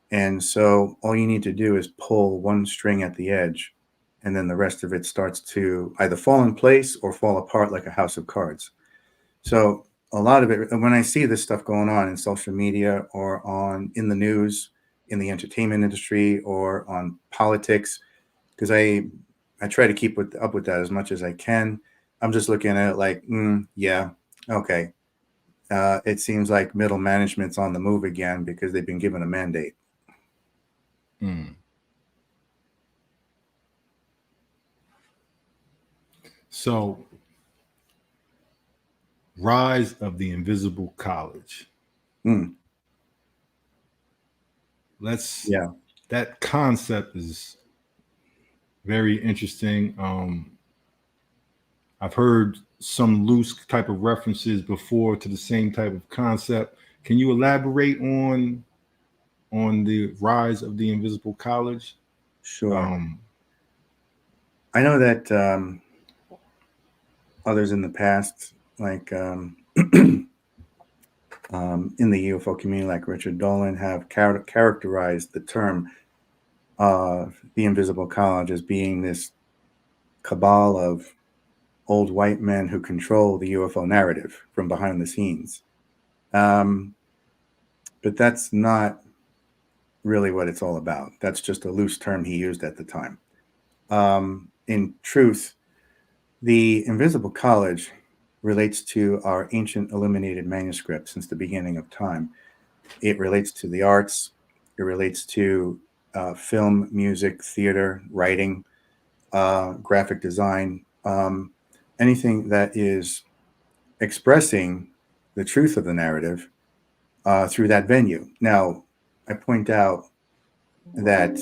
And so all you need to do is pull one string at the edge, and then the rest of it starts to either fall in place or fall apart like a house of cards. So a lot of it, when I see this stuff going on in social media or in the news, in the entertainment industry, or on politics, because I try to keep up with that as much as I can. I'm just looking at it like, yeah, okay. It seems like middle management's on the move again because they've been given a mandate. So, rise of the invisible college. Yeah. That concept is very interesting. I've heard some loose type of references before to the same type of concept. Can you elaborate on the rise of the invisible college? Sure. I know that others in the past, like in the UFO community, like Richard Dolan, have characterized the term the invisible college as being this cabal of old white men who control the UFO narrative from behind the scenes. But that's not really what it's all about. That's just a loose term he used at the time. In truth, the invisible college relates to our ancient illuminated manuscripts since the beginning of time. It relates to the arts. It relates to film, music, theater, writing, graphic design, anything that is expressing the truth of the narrative through that venue. Now, I point out that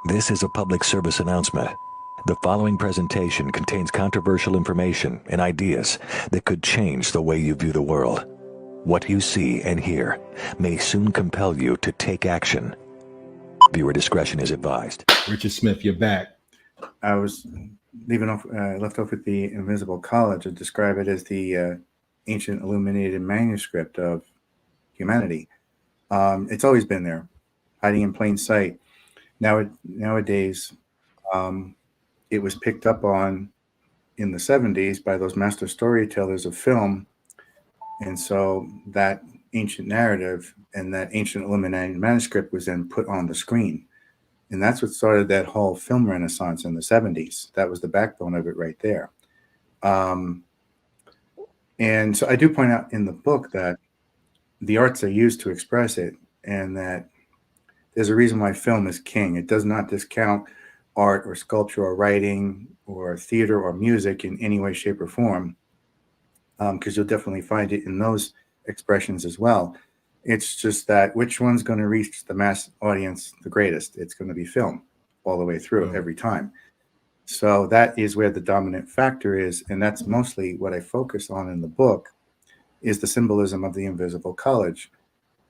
This is a public service announcement. The following presentation contains controversial information and ideas that could change the way you view the world. What you see and hear may soon compel you to take action. Viewer discretion is advised. Richard Smith, you're back. I was left off with the invisible college. I describe it as the ancient illuminated manuscript of humanity. It's always been there, hiding in plain sight. Nowadays, it was picked up on in the 70s by those master storytellers of film. And so that ancient narrative and that ancient illuminated manuscript was then put on the screen. And that's what started that whole film renaissance in the 70s. That was the backbone of it right there. And so I do point out in the book that the arts are used to express it, and that there's a reason why film is king. It does not discount art or sculpture or writing or theater or music in any way, shape, or form, because you'll definitely find it in those expressions as well. It's just that which one's going to reach the mass audience the greatest? It's going to be film all the way through every time. So that is where the dominant factor is, and that's mostly what I focus on in the book, is the symbolism of the invisible college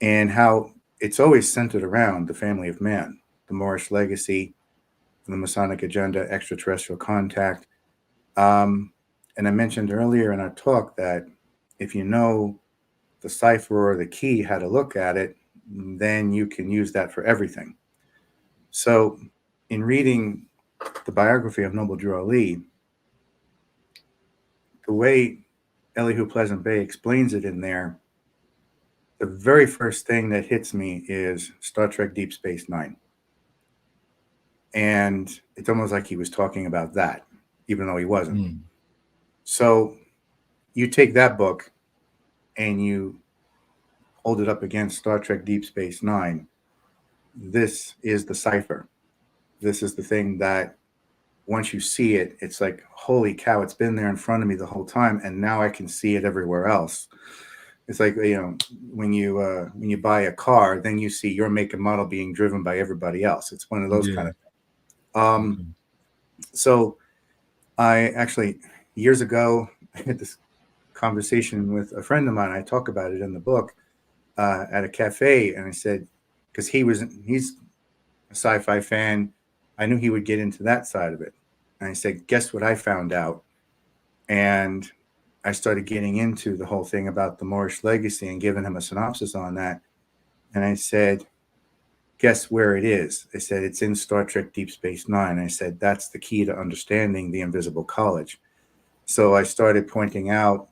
and how it's always centered around the family of man, the Moorish legacy, the Masonic agenda, extraterrestrial contact. And I mentioned earlier in our talk that if you know the cipher or the key, how to look at it, then you can use that for everything. So in reading the biography of Noble Drew Ali, the way Elihu Pleasant Bay explains it in there, the very first thing that hits me is Star Trek Deep Space Nine. And it's almost like he was talking about that, even though he wasn't. So you take that book and you hold it up against Star Trek Deep Space Nine. This is the cipher. This is the thing that once you see it, it's like, holy cow, it's been there in front of me the whole time, and now I can see it everywhere else. It's like, when you buy a car, then you see your make and model being driven by everybody else. It's one of those kind of things. So I actually, years ago, I had this conversation with a friend of mine. I talk about it in the book at a cafe, and I said, because he's a sci-fi fan, I knew he would get into that side of it. And I said, guess what I found out? And I started getting into the whole thing about the Moorish legacy and giving him a synopsis on that. And I said, guess where it is? I said, it's in Star Trek Deep Space Nine. I said, that's the key to understanding the invisible college. So I started pointing out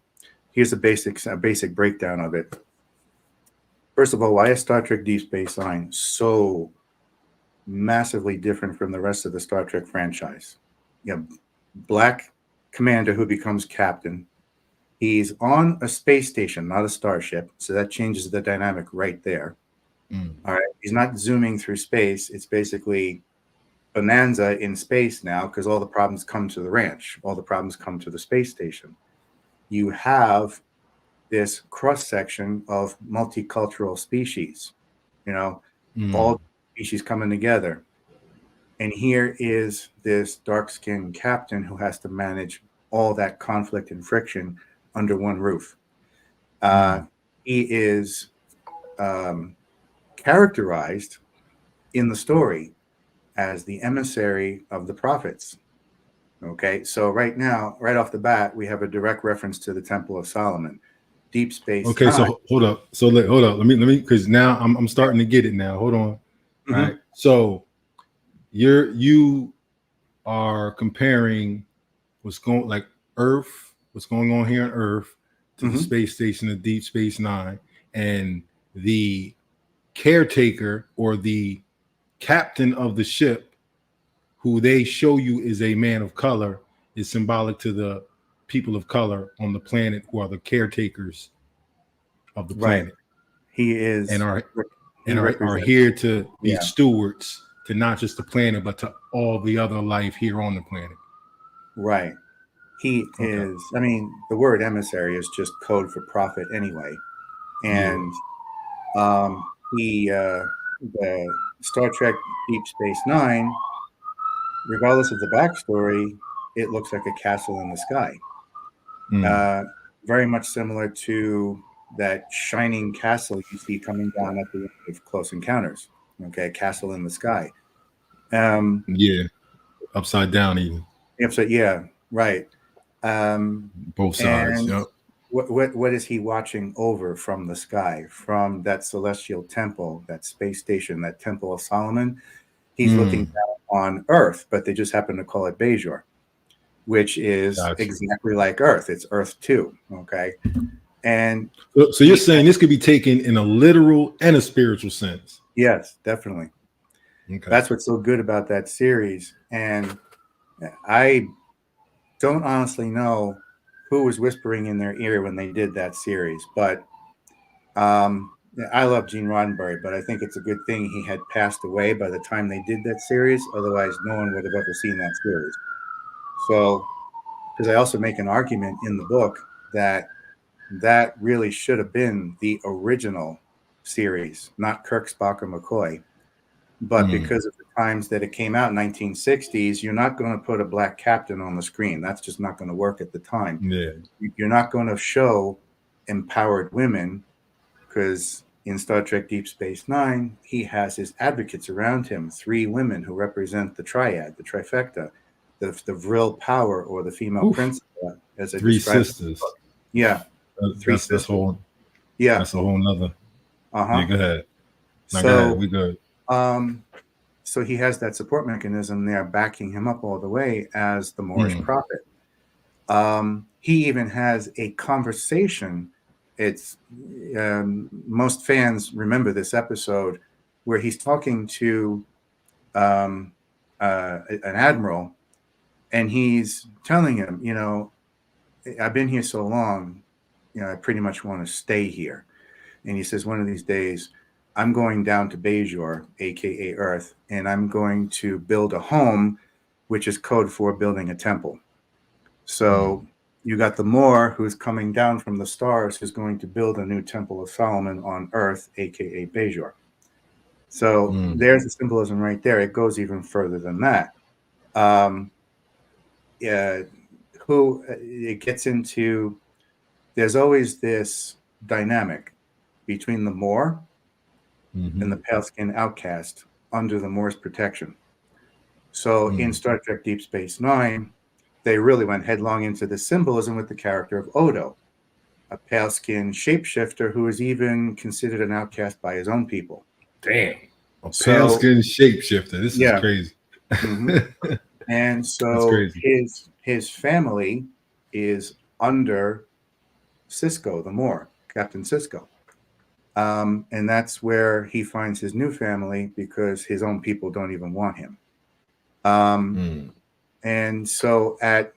here's a basic breakdown of it. First of all, why is Star Trek Deep Space Nine so massively different from the rest of the Star Trek franchise? You know, black commander who becomes captain. He's on a space station, not a starship, so that changes the dynamic right there. All right, he's not zooming through space. It's basically bonanza in space now because all the problems come to the ranch. All the problems come to the space station. You have this cross-section of multicultural species, you know, all species coming together. And here is this dark-skinned captain who has to manage all that conflict and friction under one roof. He is characterized in the story as the emissary of the prophets. Okay, so right now, right off the bat, we have a direct reference to the Temple of Solomon. Deep Space. Okay, so hold up. So hold up. Let me because now I'm starting to get it now. Hold on. All right. So you are comparing what's going Earth, what's going on here on Earth to the space station of Deep Space Nine, and the caretaker or the captain of the ship, who they show you is a man of color, is symbolic to the people of color on the planet who are the caretakers of the planet. He is and are here to be stewards to not just the planet but to all the other life here on the planet. Right. He is, I mean, the word emissary is just code for prophet anyway. And the Star Trek Deep Space Nine, regardless of the backstory, it looks like a castle in the sky. Very much similar to that shining castle you see coming down at the end of Close Encounters. Okay, castle in the sky. Upside down even. Right. Both sides. Yep. What is he watching over from the sky, from that celestial temple, that space station, that Temple of Solomon? He's looking down on Earth, but they just happen to call it Bajor, which is exactly like Earth. It's Earth 2. Okay. And so you're saying this could be taken in a literal and a spiritual sense? Yes, definitely. Okay. That's what's so good about that series. And I don't honestly know who was whispering in their ear when they did that series, but I love Gene Roddenberry, but I think it's a good thing he had passed away by the time they did that series. Otherwise, no one would have ever seen that series. So, because I also make an argument in the book that really should have been the original series, not Kirk, Spock, or McCoy. But because of the times that it came out in 1960s, you're not going to put a black captain on the screen. That's just not going to work at the time. Yeah. You're not going to show empowered women because in Star Trek Deep Space Nine, he has his advocates around him, 3 women who represent the triad, the trifecta, the Vril power or the female princess, as I 3 sisters. Yeah. 3 sisters. That's a whole nother. Yeah, go ahead. No, go ahead. We good. So he has that support mechanism there backing him up all the way as the Moorish prophet. He even has a conversation. It's most fans remember this episode where he's talking to an admiral, and he's telling him, you know, I've been here so long, you know, I pretty much want to stay here. And he says, one of these days, I'm going down to Bajor, aka Earth, and I'm going to build a home, which is code for building a temple. So you got the Moor who's coming down from the stars, who's going to build a new Temple of Solomon on Earth, aka Bajor. So there's the symbolism right there. It goes even further than that. It gets into, there's always this dynamic between the Moor and the pale-skinned outcast under the Moor's protection. So in Star Trek Deep Space Nine, they really went headlong into the symbolism with the character of Odo, a pale-skinned shapeshifter who is even considered an outcast by his own people. Damn. A pale-skinned shapeshifter. This is crazy. And so his family is under Cisco, the Moor, Captain Cisco. And that's where he finds his new family because his own people don't even want him. And so at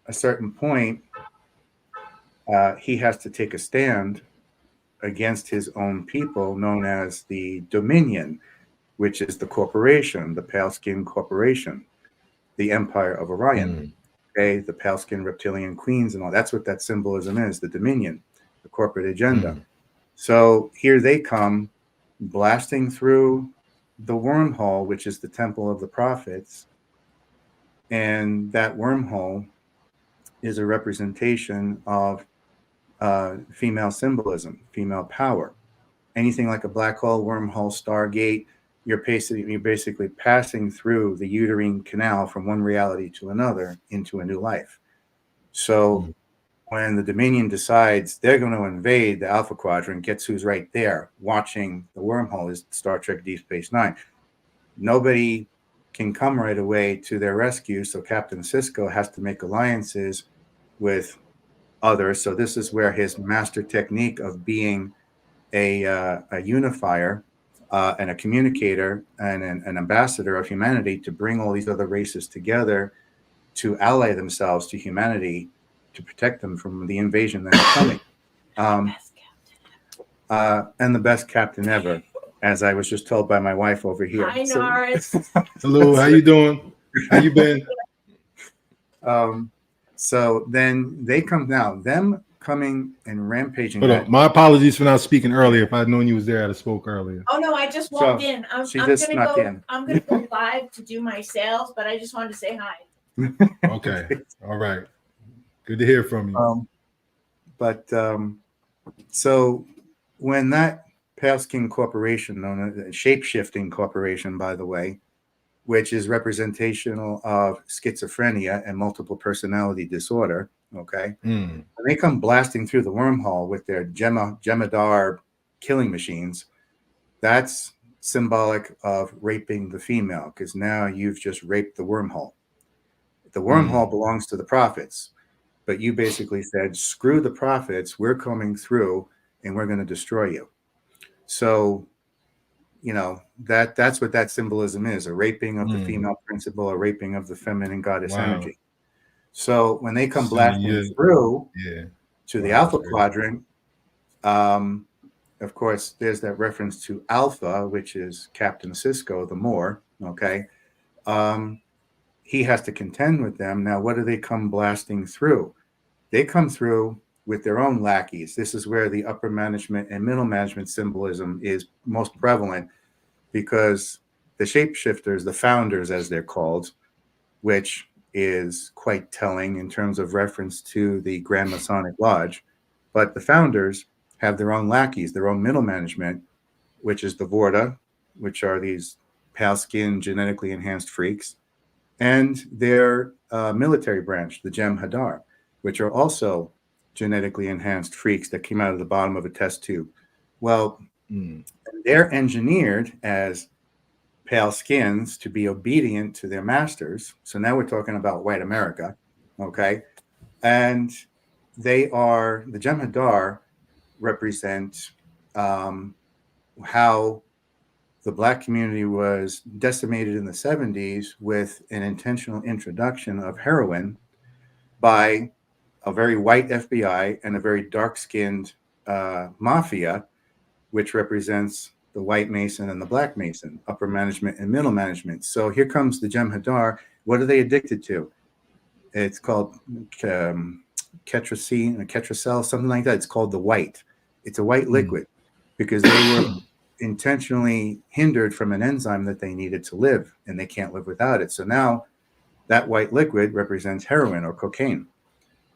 a certain point, he has to take a stand against his own people, known as the Dominion, which is the corporation, the Pale Skin Corporation, the Empire of Orion, okay, the Pale Skin Reptilian Queens and all. That's what that symbolism is, the Dominion, the corporate agenda. So here they come blasting through the wormhole, which is the Temple of the Prophets. And that wormhole is a representation of female symbolism, female power. Anything like a black hole, wormhole, stargate, you're basically passing through the uterine canal from one reality to another into a new life. So when the Dominion decides they're going to invade the Alpha Quadrant, guess who's right there watching the wormhole is Star Trek Deep Space Nine. Nobody can come right away to their rescue, so Captain Cisco has to make alliances with others. So this is where his master technique of being a unifier and a communicator and an ambassador of humanity to bring all these other races together to ally themselves to humanity to protect them from the invasion that's coming. And the best captain ever, as I was just told by my wife over here. Hi, Norris. Hello, how you doing? How you been? So then they come down, them coming and rampaging. Hold on. My apologies for not speaking earlier. If I'd known you was there, I'd have spoke earlier. Oh no, I just walked in. I'm gonna go live to do my sales, but I just wanted to say hi. Okay. All right. Good to hear from you. So when that Pale Skin Corporation, known as shape-shifting corporation, by the way, which is representational of schizophrenia and multiple personality disorder, okay? When they come blasting through the wormhole with their Jemadar killing machines, that's symbolic of raping the female, because now you've just raped the wormhole. The wormhole belongs to the prophets, but you basically said, screw the prophets, we're coming through and we're going to destroy you. So, you know, that's what that symbolism is, a raping of the female principle, a raping of the feminine goddess energy. So when they come blasting through to the Alpha Quadrant, of course, there's that reference to Alpha, which is Captain Cisco, the Moor, okay? He has to contend with them. Now, what do they come blasting through? They come through with their own lackeys. This is where the upper management and middle management symbolism is most prevalent, because the shapeshifters, the founders as they're called, which is quite telling in terms of reference to the Grand Masonic Lodge, but the founders have their own lackeys, their own middle management, which is the Vorta, which are these pale skin, genetically enhanced freaks, and their military branch, the Gem Hadar, which are also genetically enhanced freaks that came out of the bottom of a test tube. Well, they're engineered as pale skins to be obedient to their masters. So now we're talking about white America, okay? And they are, the Gem Hadar represent how the Black community was decimated in the 70s with an intentional introduction of heroin by a very white FBI and a very dark-skinned mafia, which represents the white Mason and the Black Mason, upper management and middle management. So here comes the Gem Hadar. What are they addicted to? It's called Ketracel, something like that. It's called the white. It's a white liquid because they were intentionally hindered from an enzyme that they needed to live, and they can't live without it. So now that white liquid represents heroin or cocaine.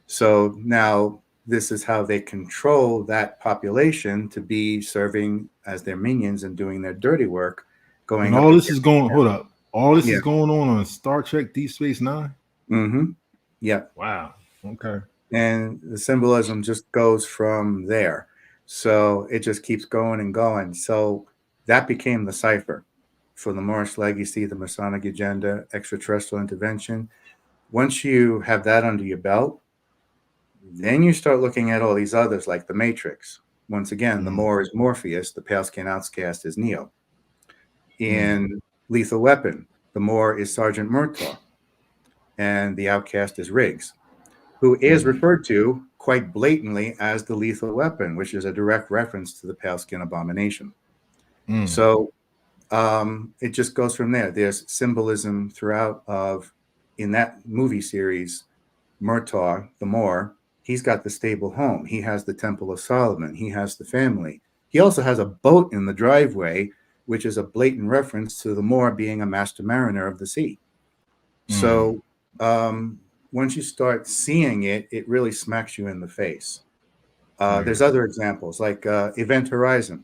So now this is how they control that population to be serving as their minions and doing their dirty work. Going and all this is going, hold up. All this is going on Star Trek Deep Space Nine? Yeah. Wow. Okay. And the symbolism just goes from there. So it just keeps going and going. So that became the cipher for the Morris Legacy, the Masonic Agenda, extraterrestrial intervention. Once you have that under your belt, Then you start looking at all these others like the Matrix. Once again, the Moor is Morpheus, the pale skin outcast is Neo. In Lethal Weapon, the Moor is Sergeant Murtaugh, and the outcast is Riggs, who is referred to quite blatantly as the Lethal Weapon, which is a direct reference to the pale skin abomination. So it just goes from there. There's symbolism throughout in that movie series, Murtaugh, the Moor, he's got the stable home. He has the Temple of Solomon. He has the family. He also has a boat in the driveway, which is a blatant reference to the Moor being a master mariner of the sea. So once you start seeing it, it really smacks you in the face. There's other examples like Event Horizon,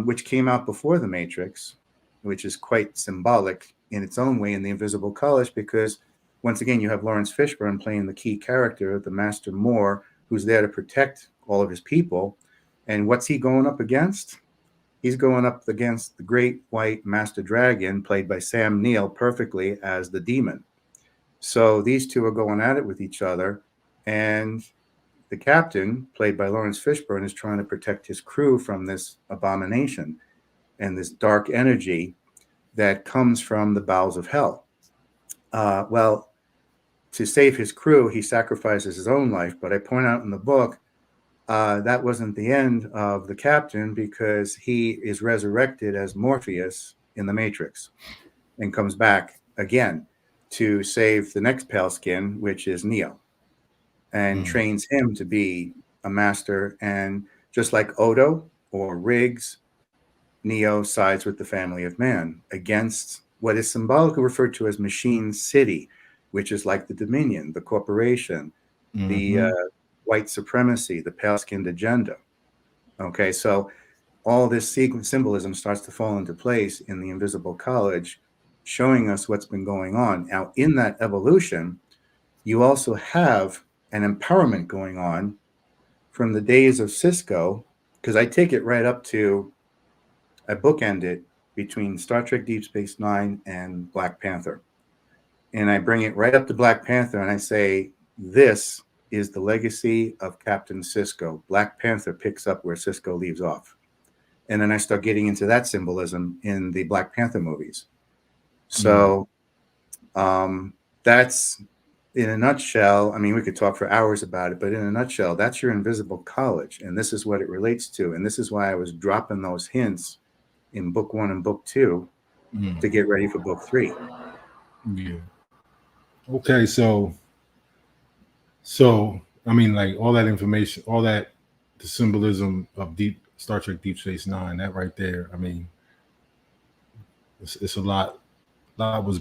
which came out before The Matrix, which is quite symbolic in its own way in The Invisible College, because once again, you have Lawrence Fishburne playing the key character, the Master Moor, who's there to protect all of his people. And what's he going up against? He's going up against the great white Master Dragon, played by Sam Neill perfectly as the demon. So these two are going at it with each other. And the captain, played by Lawrence Fishburne, is trying to protect his crew from this abomination and this dark energy that comes from the bowels of hell. Well, to save his crew, he sacrifices his own life. But I point out in the book, that wasn't the end of the captain, because he is resurrected as Morpheus in The Matrix and comes back again to save the next pale skin, which is Neo, and trains him to be a master. And just like Odo or Riggs, Neo sides with the family of man against what is symbolically referred to as Machine City, which is like the Dominion, the corporation, the white supremacy, the pale-skinned agenda. Okay, so all this symbolism starts to fall into place in the Invisible College, showing us what's been going on. Now, in that evolution, you also have an empowerment going on from the days of Cisco, because I take it right up to, I bookend it between Star Trek Deep Space Nine and Black Panther. And I bring it right up to Black Panther and I say, this is the legacy of Captain Cisco. Black Panther picks up where Cisco leaves off. And then I start getting into that symbolism in the Black Panther movies. So that's, in a nutshell, I mean, we could talk for hours about it, but in a nutshell, that's your Invisible College. And this is what it relates to. And this is why I was dropping those hints in book 1 and book 2 to get ready for book 3. Yeah. Okay, so I mean, like all that information, all that, the symbolism of Star Trek Deep Space Nine, that right there, I mean, it's a lot was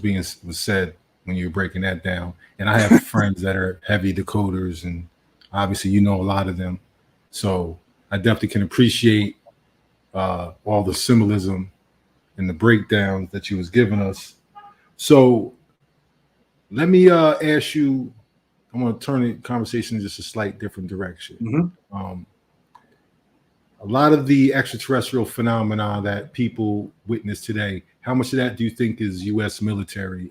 said when you're breaking that down. And I have friends that are heavy decoders, and obviously you know a lot of them, so I definitely can appreciate all the symbolism and the breakdowns that you was giving us. So let me ask you, I want to turn the conversation in just a slight different direction. A lot of the extraterrestrial phenomena that people witness today, how much of that do you think is U.S. military,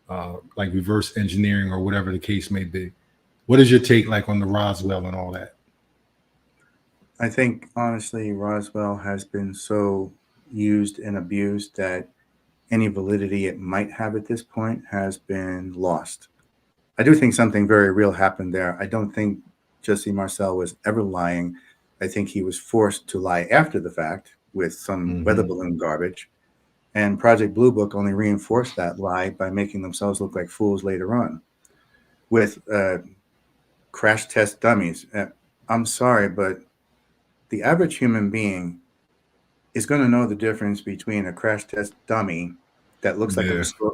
like reverse engineering or whatever the case may be? What is your take like on the Roswell and all that? I think, honestly, Roswell has been so used and abused that any validity it might have at this point has been lost. I do think something very real happened there. I don't think Jesse Marcel was ever lying. I think he was forced to lie after the fact with some weather balloon garbage. And Project Blue Book only reinforced that lie by making themselves look like fools later on with crash test dummies. I'm sorry, but the average human being is going to know the difference between a crash test dummy that looks like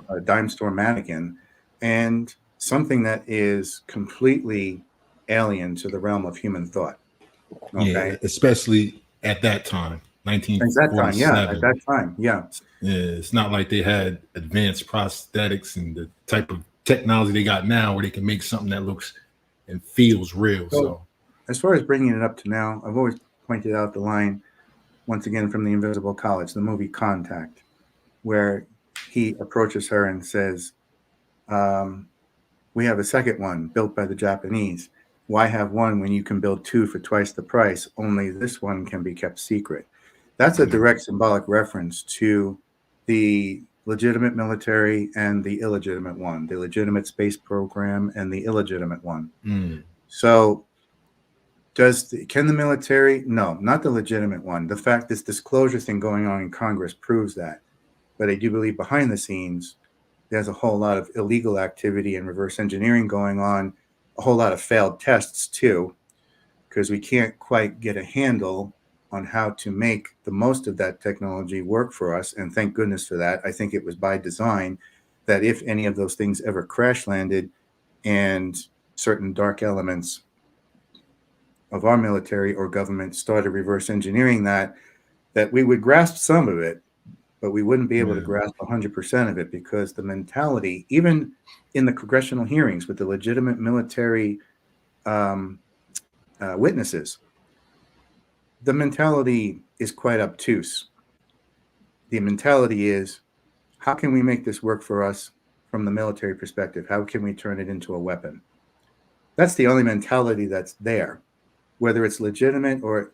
a dime store mannequin and something that is completely alien to the realm of human thought. Okay? Yeah, especially at that time, 1947. At that time, yeah. It's not like they had advanced prosthetics and the type of technology they got now where they can make something that looks and feels real. So as far as bringing it up to now, I've always pointed out the line, once again, from The Invisible College, the movie Contact, where he approaches her and says, We have a second one built by the Japanese. Why have one when you can build two for twice the price? Only this one can be kept secret. That's a direct symbolic reference to the legitimate military and the illegitimate one, the legitimate space program and the illegitimate one. So can the military? No, not the legitimate one. The fact this disclosure thing going on in Congress proves that. But I do believe behind the scenes, there's a whole lot of illegal activity and reverse engineering going on, a whole lot of failed tests too, because we can't quite get a handle on how to make the most of that technology work for us. And thank goodness for that. I think it was by design that if any of those things ever crash landed and certain dark elements of our military or government started reverse engineering that we would grasp some of it, but we wouldn't be able to grasp 100% of it, because the mentality, even in the congressional hearings with the legitimate military witnesses, the mentality is quite obtuse. The mentality is, how can we make this work for us from the military perspective? How can we turn it into a weapon? That's the only mentality that's there. Whether it's legitimate or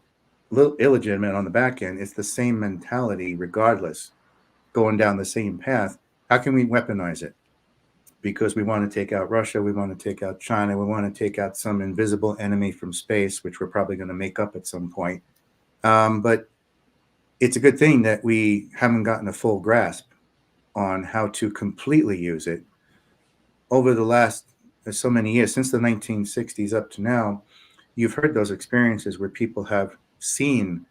illegitimate on the back end, it's the same mentality regardless, going down the same path. How can we weaponize it? Because we want to take out Russia, we want to take out China, we want to take out some invisible enemy from space, which we're probably going to make up at some point. But it's a good thing that we haven't gotten a full grasp on how to completely use it. Over the last so many years, since the 1960s up to now, you've heard those experiences where people have seen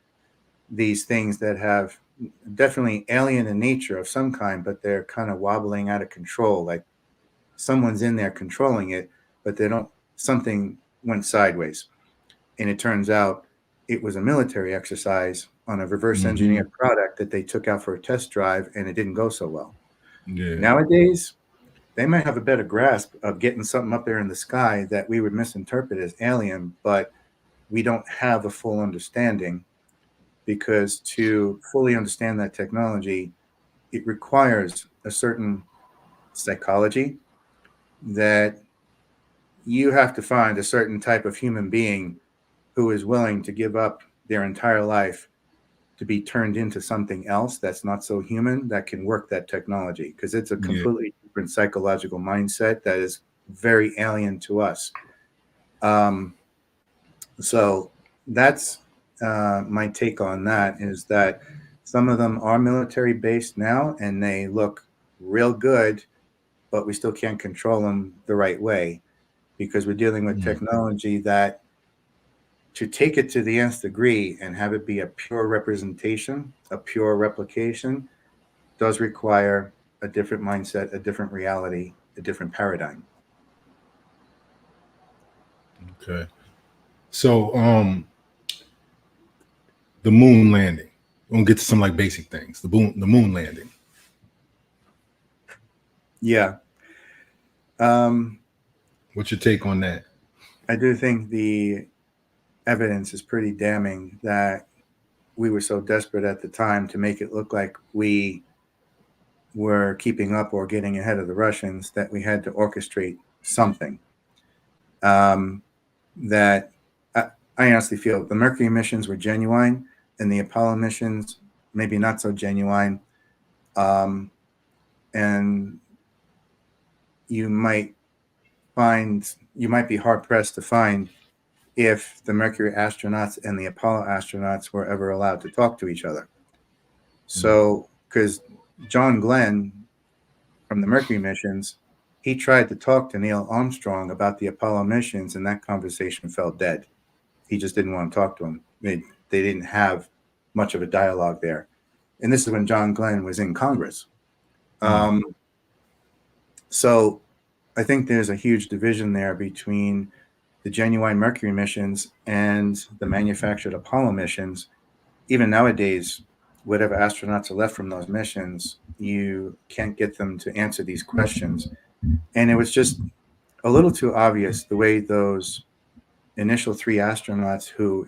these things that have definitely alien in nature of some kind, but they're kind of wobbling out of control. Like someone's in there controlling it, but something went sideways. And it turns out it was a military exercise on a reverse engineered product that they took out for a test drive, and it didn't go so well. Nowadays, they might have a better grasp of getting something up there in the sky that we would misinterpret as alien, but we don't have a full understanding, because to fully understand that technology, it requires a certain psychology that you have to find a certain type of human being who is willing to give up their entire life to be turned into something else that's not so human, that can work that technology, because it's a completely different psychological mindset that is very alien to us. So that's my take on that, is that some of them are military based now and they look real good, but we still can't control them the right way, because we're dealing with technology that, to take it to the nth degree and have it be a pure representation, a pure replication, does require a different mindset, a different reality, a different paradigm. Okay. So the moon landing. We'll get to some like basic things. The moon landing. Yeah. What's your take on that? I do think the evidence is pretty damning that we were so desperate at the time to make it look like we were keeping up or getting ahead of the Russians that we had to orchestrate something. That I honestly feel the Mercury missions were genuine and the Apollo missions maybe not so genuine. And you might be hard pressed to find if the Mercury astronauts and the Apollo astronauts were ever allowed to talk to each other. So, because John Glenn from the Mercury missions, he tried to talk to Neil Armstrong about the Apollo missions, and that conversation fell dead. He just didn't want to talk to him. They didn't have much of a dialogue there. And this is when John Glenn was in Congress. So I think there's a huge division there between the genuine Mercury missions and the manufactured Apollo missions. Even nowadays, whatever astronauts are left from those missions, you can't get them to answer these questions. And it was just a little too obvious the way those initial 3 astronauts who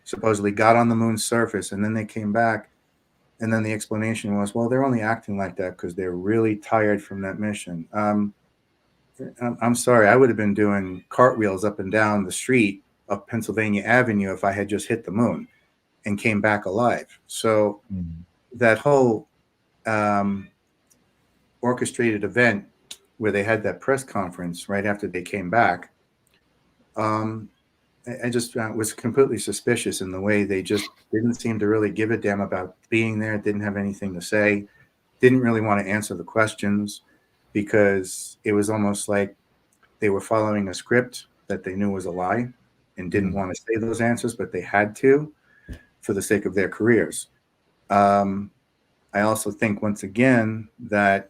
supposedly got on the moon's surface and then they came back, And then the explanation was, well, they're only acting like that because they're really tired from that mission. I'm sorry, I would have been doing cartwheels up and down the street of Pennsylvania Avenue if I had just hit the moon and came back alive. So that whole orchestrated event where they had that press conference right after they came back, I just was completely suspicious in the way they just didn't seem to really give a damn about being there, didn't have anything to say, didn't really want to answer the questions, because it was almost like they were following a script that they knew was a lie and didn't want to say those answers, but they had to for the sake of their careers. I also think, once again, that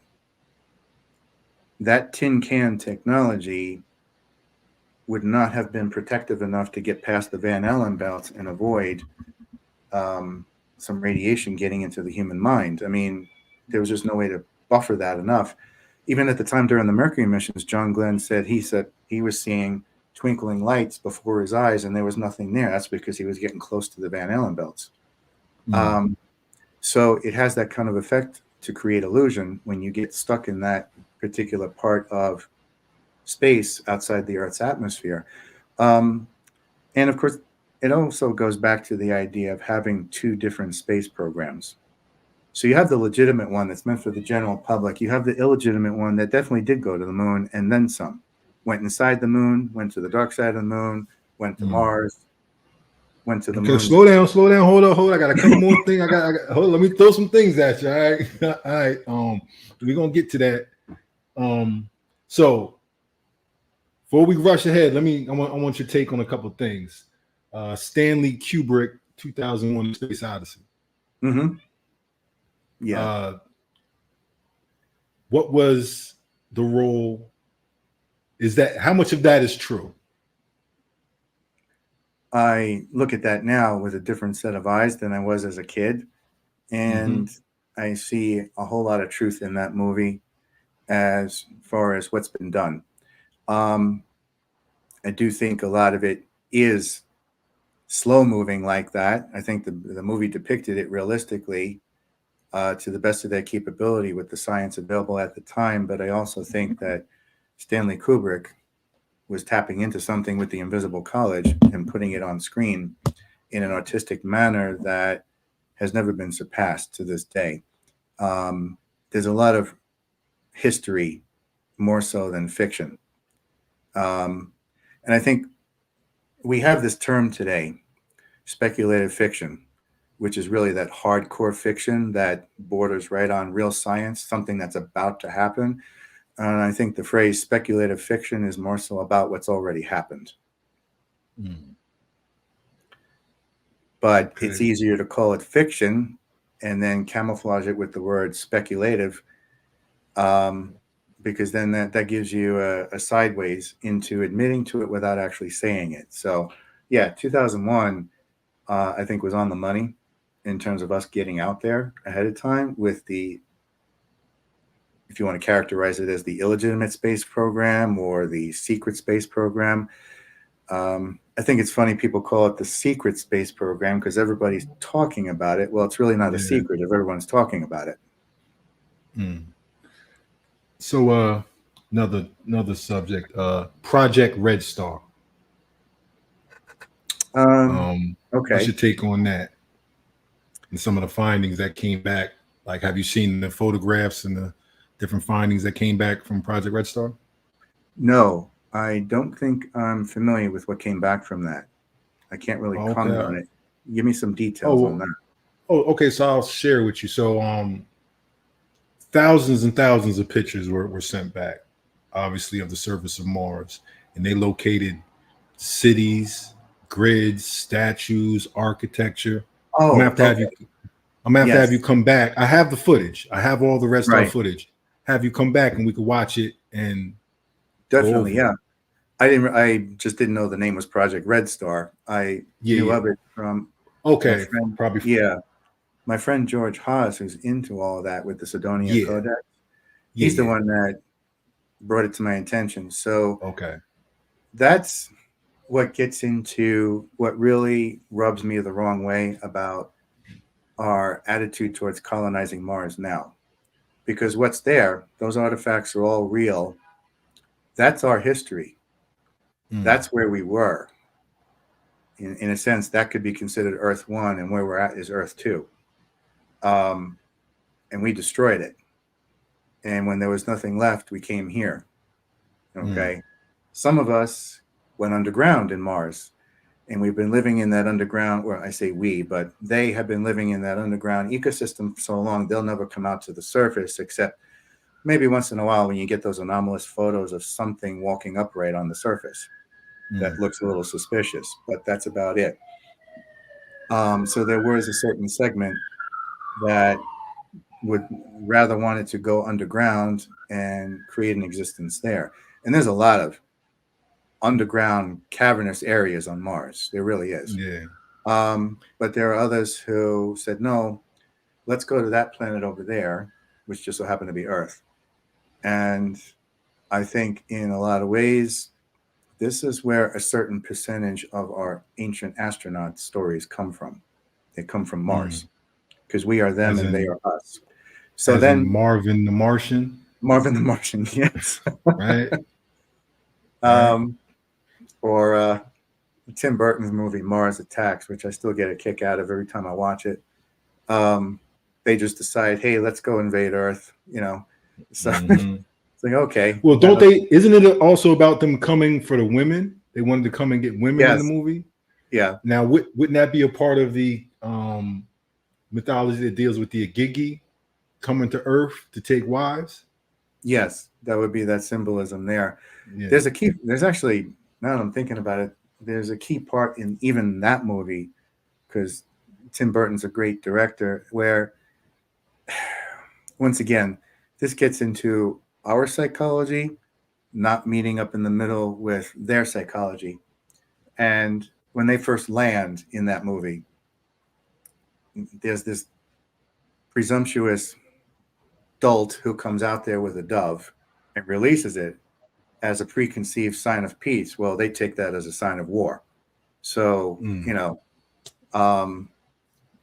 tin can technology would not have been protective enough to get past the Van Allen belts and avoid some radiation getting into the human mind. I mean, there was just no way to buffer that enough. Even at the time during the Mercury missions, John Glenn said he was seeing twinkling lights before his eyes and there was nothing there. That's because he was getting close to the Van Allen belts. So it has that kind of effect to create illusion when you get stuck in that particular part of space outside the Earth's atmosphere. And of course, it also goes back to the idea of having two different space programs. So you have the legitimate one that's meant for the general public. You have the illegitimate one that definitely did go to the moon and then some. Went inside the moon, went to the dark side of the moon, went to Mars, went to the moon. Slow down, hold on. I got a couple more things. Hold on, let me throw some things at you. All right. We're gonna get to that. So before we rush ahead, I want your take on a couple things. Stanley Kubrick, 2001: Space Odyssey. Yeah. What was the role? How much of that is true? I look at that now with a different set of eyes than I was as a kid. And I see a whole lot of truth in that movie as far as what's been done. I do think a lot of it is slow moving like that. I think the movie depicted it realistically to the best of their capability with the science available at the time. But I also think that Stanley Kubrick was tapping into something with the Invisible College and putting it on screen in an artistic manner that has never been surpassed to this day. There's a lot of history more so than fiction. And I think we have this term today, speculative fiction, which is really that hardcore fiction that borders right on real science, something that's about to happen. And I think the phrase speculative fiction is more so about what's already happened. But it's easier to call it fiction and then camouflage it with the word speculative, because then that gives you a sideways into admitting to it without actually saying it. So, yeah, 2001, I think, was on the money in terms of us getting out there ahead of time with the, if you want to characterize it as the illegitimate space program or the secret space program. I think it's funny people call it the secret space program because everybody's talking about it. Well, it's really not a secret if everyone's talking about it. So another subject, Project Red Star. Okay. What's your take on that? And some of the findings that came back. Like, have you seen the photographs and the different findings that came back from Project Red Star? No, I don't think I'm familiar with what came back from that. I can't really comment on it. Give me some details on that. Okay. So I'll share with you. So thousands and thousands of pictures were sent back, obviously, of the surface of Mars, and they located cities, grids, statues, architecture. I'm gonna have to have you come back. I have the footage. I have all the Red Star footage. Have you come back and we could watch it and definitely, yeah. I just didn't know the name was Project Red Star. I knew of it from my friend George Haas, who's into all of that with the Sidonia Codex. He's the one that brought it to my attention. So that's what gets into what really rubs me the wrong way about our attitude towards colonizing Mars now. Because what's there, those artifacts are all real. That's our history. That's where we were. In a sense, that could be considered Earth 1, and where we're at is Earth 2. And we destroyed it. And when there was nothing left, we came here. Okay. Some of us went underground in Mars, and we've been living in that underground, well, I say we, but they have been living in that underground ecosystem for so long, they'll never come out to the surface, except maybe once in a while when you get those anomalous photos of something walking upright on the surface that looks a little suspicious, but that's about it. So there was a certain segment that would rather wanted to go underground and create an existence there. And there's a lot of underground cavernous areas on Mars. There really is. Yeah. But there are others who said, no, let's go to that planet over there, which just so happened to be Earth. And I think in a lot of ways, this is where a certain percentage of our ancient astronaut stories come from. They come from Mars because we are them and they are us. So then Marvin the Martian. Marvin the Martian, yes. Right. Or Tim Burton's movie Mars Attacks, which I still get a kick out of every time I watch it. They just decide, hey, let's go invade Earth, you know. So it's like, okay. Well, isn't it also about them coming for the women? They wanted to come and get women in the movie. Yeah. Now, wouldn't that be a part of the mythology that deals with the Agigi coming to Earth to take wives? Yes, that would be that symbolism there. Yeah. There's actually, now that I'm thinking about it, there's a key part in even that movie, because Tim Burton's a great director, where once again, this gets into our psychology not meeting up in the middle with their psychology. And when they first land in that movie, there's this presumptuous dolt who comes out there with a dove and releases it as a preconceived sign of peace. Well, they take that as a sign of war. So, you know,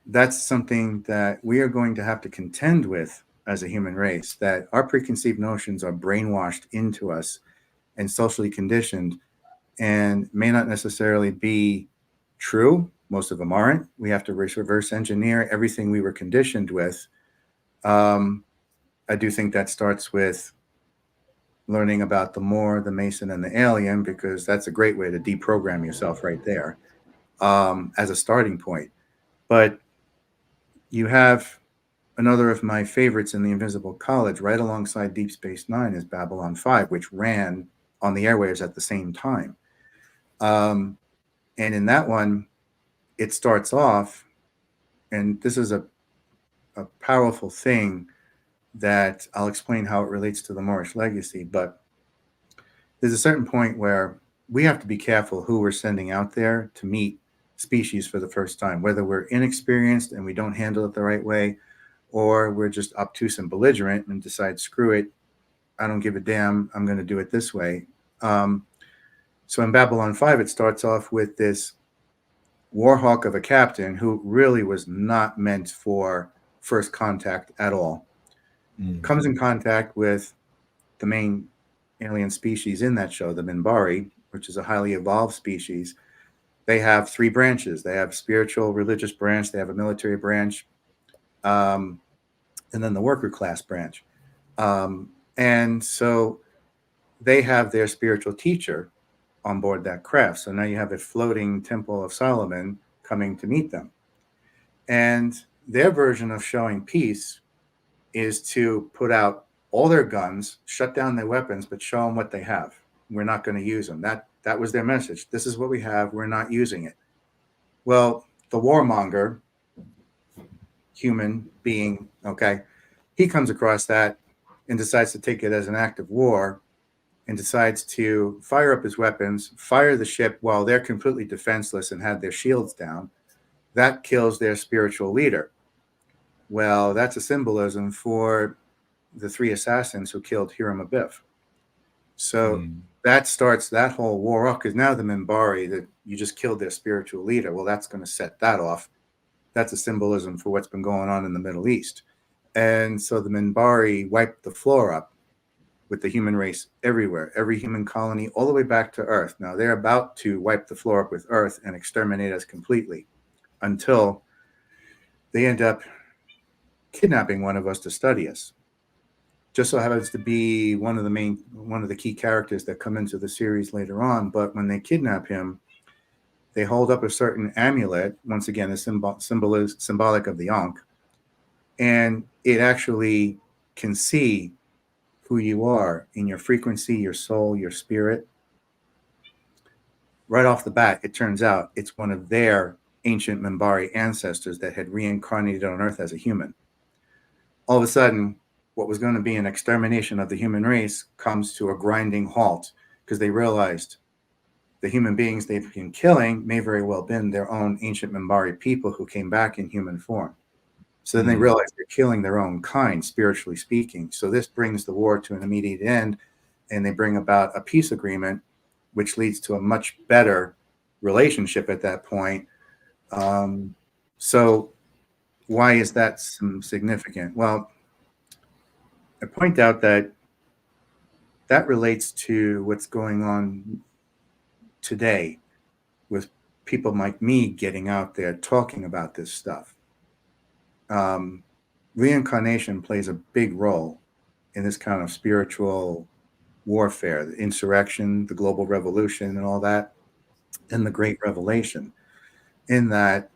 that's something that we are going to have to contend with as a human race, that our preconceived notions are brainwashed into us and socially conditioned and may not necessarily be true. Most of them aren't. We have to reverse engineer everything we were conditioned with. I do think that starts with learning about the Moor, the Mason, and the alien, because that's a great way to deprogram yourself right there as a starting point. But you have another of my favorites in the Invisible College, right alongside Deep Space Nine, is Babylon 5, which ran on the airwaves at the same time. And in that one, it starts off, and this is a powerful thing that I'll explain how it relates to the Moorish legacy, but there's a certain point where we have to be careful who we're sending out there to meet species for the first time, whether we're inexperienced and we don't handle it the right way, or we're just obtuse and belligerent and decide, screw it, I don't give a damn, I'm going to do it this way. So in Babylon 5, it starts off with this warhawk of a captain who really was not meant for first contact at all. Comes in contact with the main alien species in that show, the Minbari, which is a highly evolved species. They have three branches. They have spiritual, religious branch. They have a military branch, and then the worker class branch. And so they have their spiritual teacher on board that craft. So now you have a floating Temple of Solomon coming to meet them. And their version of showing peace is to put out all their guns, shut down their weapons, but show them what they have. We're not going to use them. That was their message. This is what we have. We're not using it. Well, the warmonger, human being, okay, he comes across that and decides to take it as an act of war and decides to fire up his weapons, fire the ship while they're completely defenseless and had their shields down. That kills their spiritual leader. Well, that's a symbolism for the three assassins who killed Hiram Abiff. So that starts that whole war off, because now the Minbari, that you just killed their spiritual leader, well, that's going to set that off. that's a symbolism for what's been going on in the Middle East. And so the Minbari wiped the floor up with the human race everywhere, every human colony, all the way back to Earth. Now they're about to wipe the floor up with Earth and exterminate us completely until they end up kidnapping one of us to study us. Just so happens to be one of the key characters that come into the series later on. But when they kidnap him, they hold up a certain amulet, once again, a symbolic of the Ankh, and it actually can see who you are in your frequency, your soul, your spirit. Right off the bat, it turns out it's one of their ancient Minbari ancestors that had reincarnated on Earth as a human. All of a sudden, what was going to be an extermination of the human race comes to a grinding halt because they realized the human beings they've been killing may very well have been their own ancient Minbari people who came back in human form. So then they realize they're killing their own kind, spiritually speaking. So this brings the war to an immediate end, and they bring about a peace agreement, which leads to a much better relationship at that point. So why is that significant? Well, I point out that relates to what's going on today with people like me getting out there talking about this stuff. Reincarnation plays a big role in this kind of spiritual warfare, the insurrection, the global revolution, and all that, and the great revelation. In that,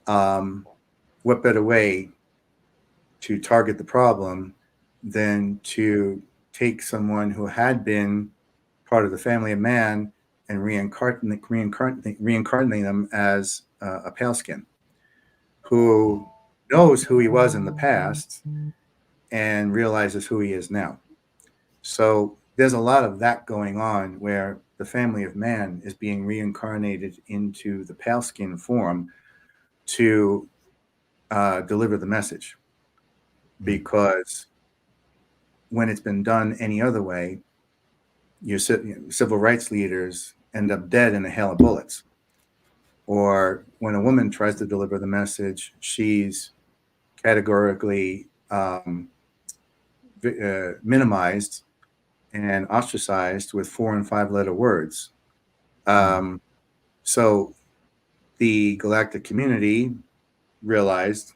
what better way to target the problem than to take someone who had been part of the family of man and reincarnate them as a pale skin who knows who he was in the past and realizes who he is now. So there's a lot of that going on where the family of man is being reincarnated into the pale skin form to deliver the message. Because when it's been done any other way, your civil rights leaders end up dead in a hail of bullets. Or when a woman tries to deliver the message, she's categorically minimized and ostracized with 4- and 5-letter words. So the galactic community realized,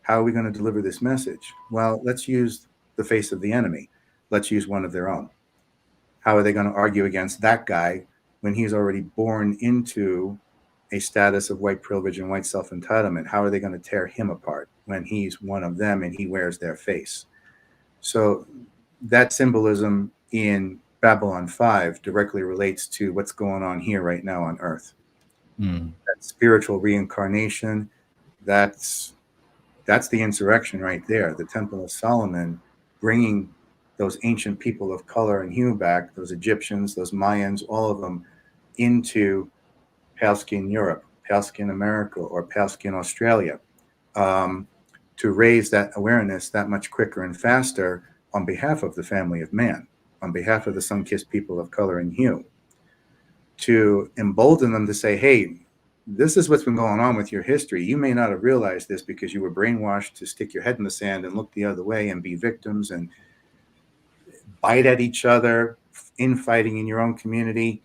how are we going to deliver this message? Well, let's use the face of the enemy. Let's use one of their own. How are they going to argue against that guy when he's already born into a status of white privilege and white self-entitlement? How are they going to tear him apart when he's one of them and he wears their face? So that symbolism in Babylon 5 directly relates to what's going on here right now on Earth. That spiritual reincarnation, that's the insurrection right there. The Temple of Solomon bringing those ancient people of color and hue back, those Egyptians, those Mayans, all of them into pale skin Europe, pale skin America, or pale skin Australia, to raise that awareness that much quicker and faster on behalf of the family of man, on behalf of the sun-kissed people of color and hue, to embolden them to say, hey, this is what's been going on with your history. You may not have realized this because you were brainwashed to stick your head in the sand and look the other way and be victims and bite at each other, infighting in your own community.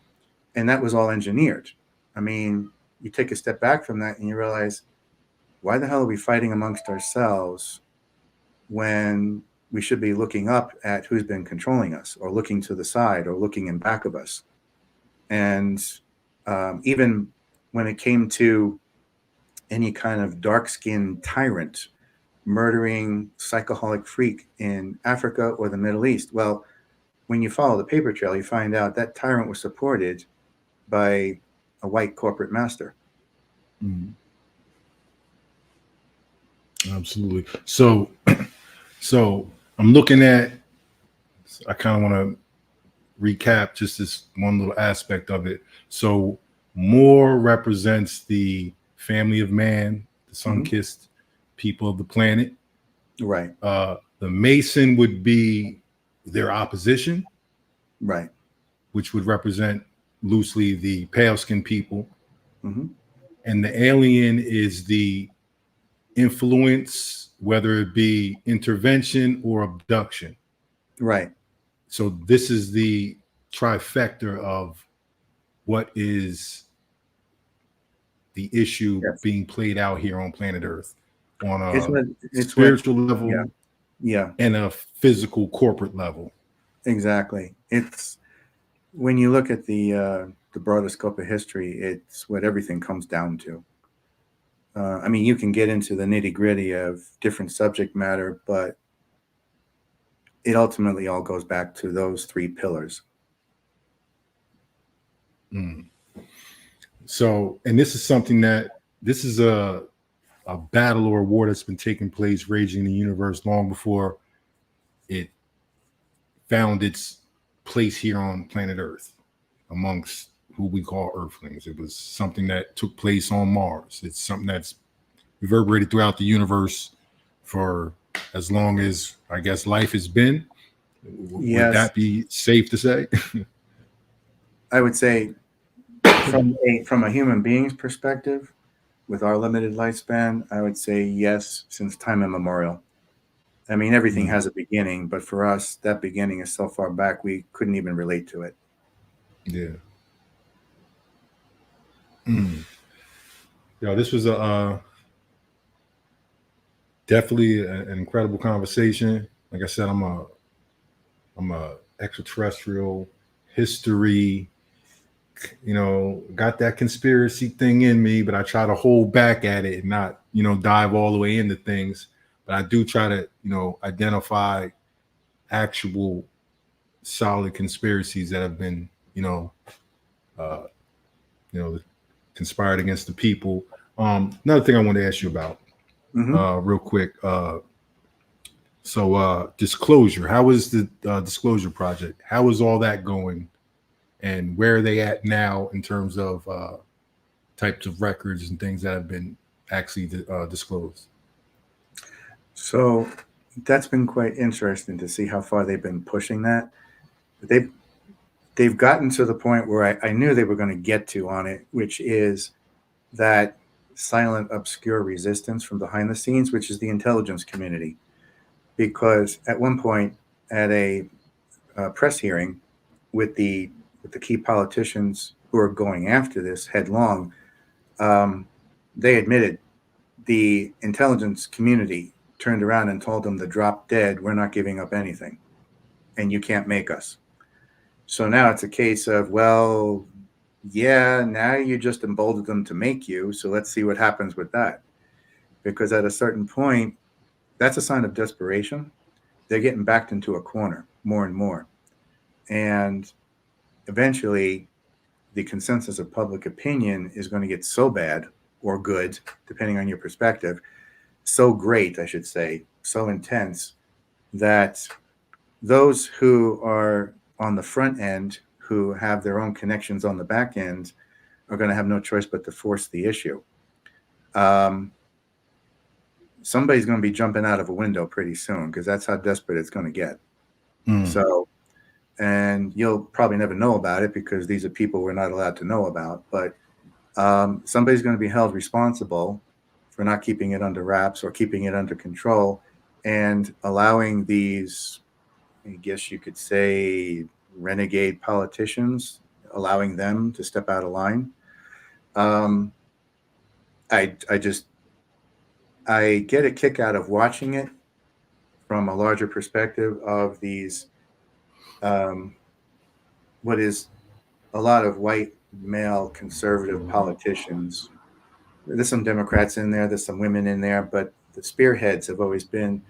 And that was all engineered. I mean, you take a step back from that and you realize, why the hell are we fighting amongst ourselves when we should be looking up at who's been controlling us, or looking to the side, or looking in back of us? And even when it came to any kind of dark-skinned tyrant murdering psychoholic freak in Africa or the Middle East, well, when you follow the paper trail, you find out that tyrant was supported by a white corporate master. Absolutely. So I'm looking at, I kind of want to recap just this one little aspect of it. So Moor represents the family of man, the sun-kissed people of the planet. Right. The Mason would be their opposition. Right. Which would represent loosely the pale-skinned people. And the alien is the influence, whether it be intervention or abduction. Right. So this is the trifecta of what is the issue being played out here on planet Earth on a spiritual level and a physical corporate level. Exactly. It's when you look at the broader scope of history, it's what everything comes down to. I mean, you can get into the nitty-gritty of different subject matter, but it ultimately all goes back to those three pillars. So, and this is something that this is a battle or a war that's been taking place, raging in the universe long before it found its place here on planet Earth amongst who we call Earthlings. It was something that took place on Mars. It's something that's reverberated throughout the universe for as long as, I guess, life has been. Would that be safe to say? I would say from a human being's perspective, with our limited lifespan, I would say yes, since time immemorial. I mean, everything has a beginning, but for us, that beginning is so far back, we couldn't even relate to it. Yeah. Yo, this was definitely an incredible conversation. Like I said, I'm a extraterrestrial history, got that conspiracy thing in me, but I try to hold back at it and not, dive all the way into things. But I do try to, identify actual solid conspiracies that have been, conspired against the people. Another thing I want to ask you about real quick. So disclosure, how is the disclosure project? How is all that going? And where are they at now in terms of types of records and things that have been actually disclosed? So that's been quite interesting to see how far they've been pushing that. They've gotten to the point where I knew they were going to get to on it, which is that silent, obscure resistance from behind the scenes, which is the intelligence community. Because at one point at a press hearing with the key politicians who are going after this headlong, they admitted the intelligence community turned around and told them to drop dead. We're not giving up anything, and you can't make us. So now it's a case of, well, yeah, now you just emboldened them to make you. So let's see what happens with that. Because at a certain point, that's a sign of desperation. They're getting backed into a corner more and more. And eventually, the consensus of public opinion is going to get so bad or good, depending on your perspective, so great, I should say, so intense, that those who are on the front end, who have their own connections on the back end, are going to have no choice but to force the issue. Somebody's going to be jumping out of a window pretty soon, because that's how desperate it's going to get. So, and you'll probably never know about it because these are people we're not allowed to know about, but somebody's going to be held responsible for not keeping it under wraps or keeping it under control and allowing these, I guess you could say, renegade politicians, allowing them to step out of line. I get a kick out of watching it from a larger perspective of these, what is a lot of white male conservative politicians. There's some Democrats in there, there's some women in there, but the spearheads have always been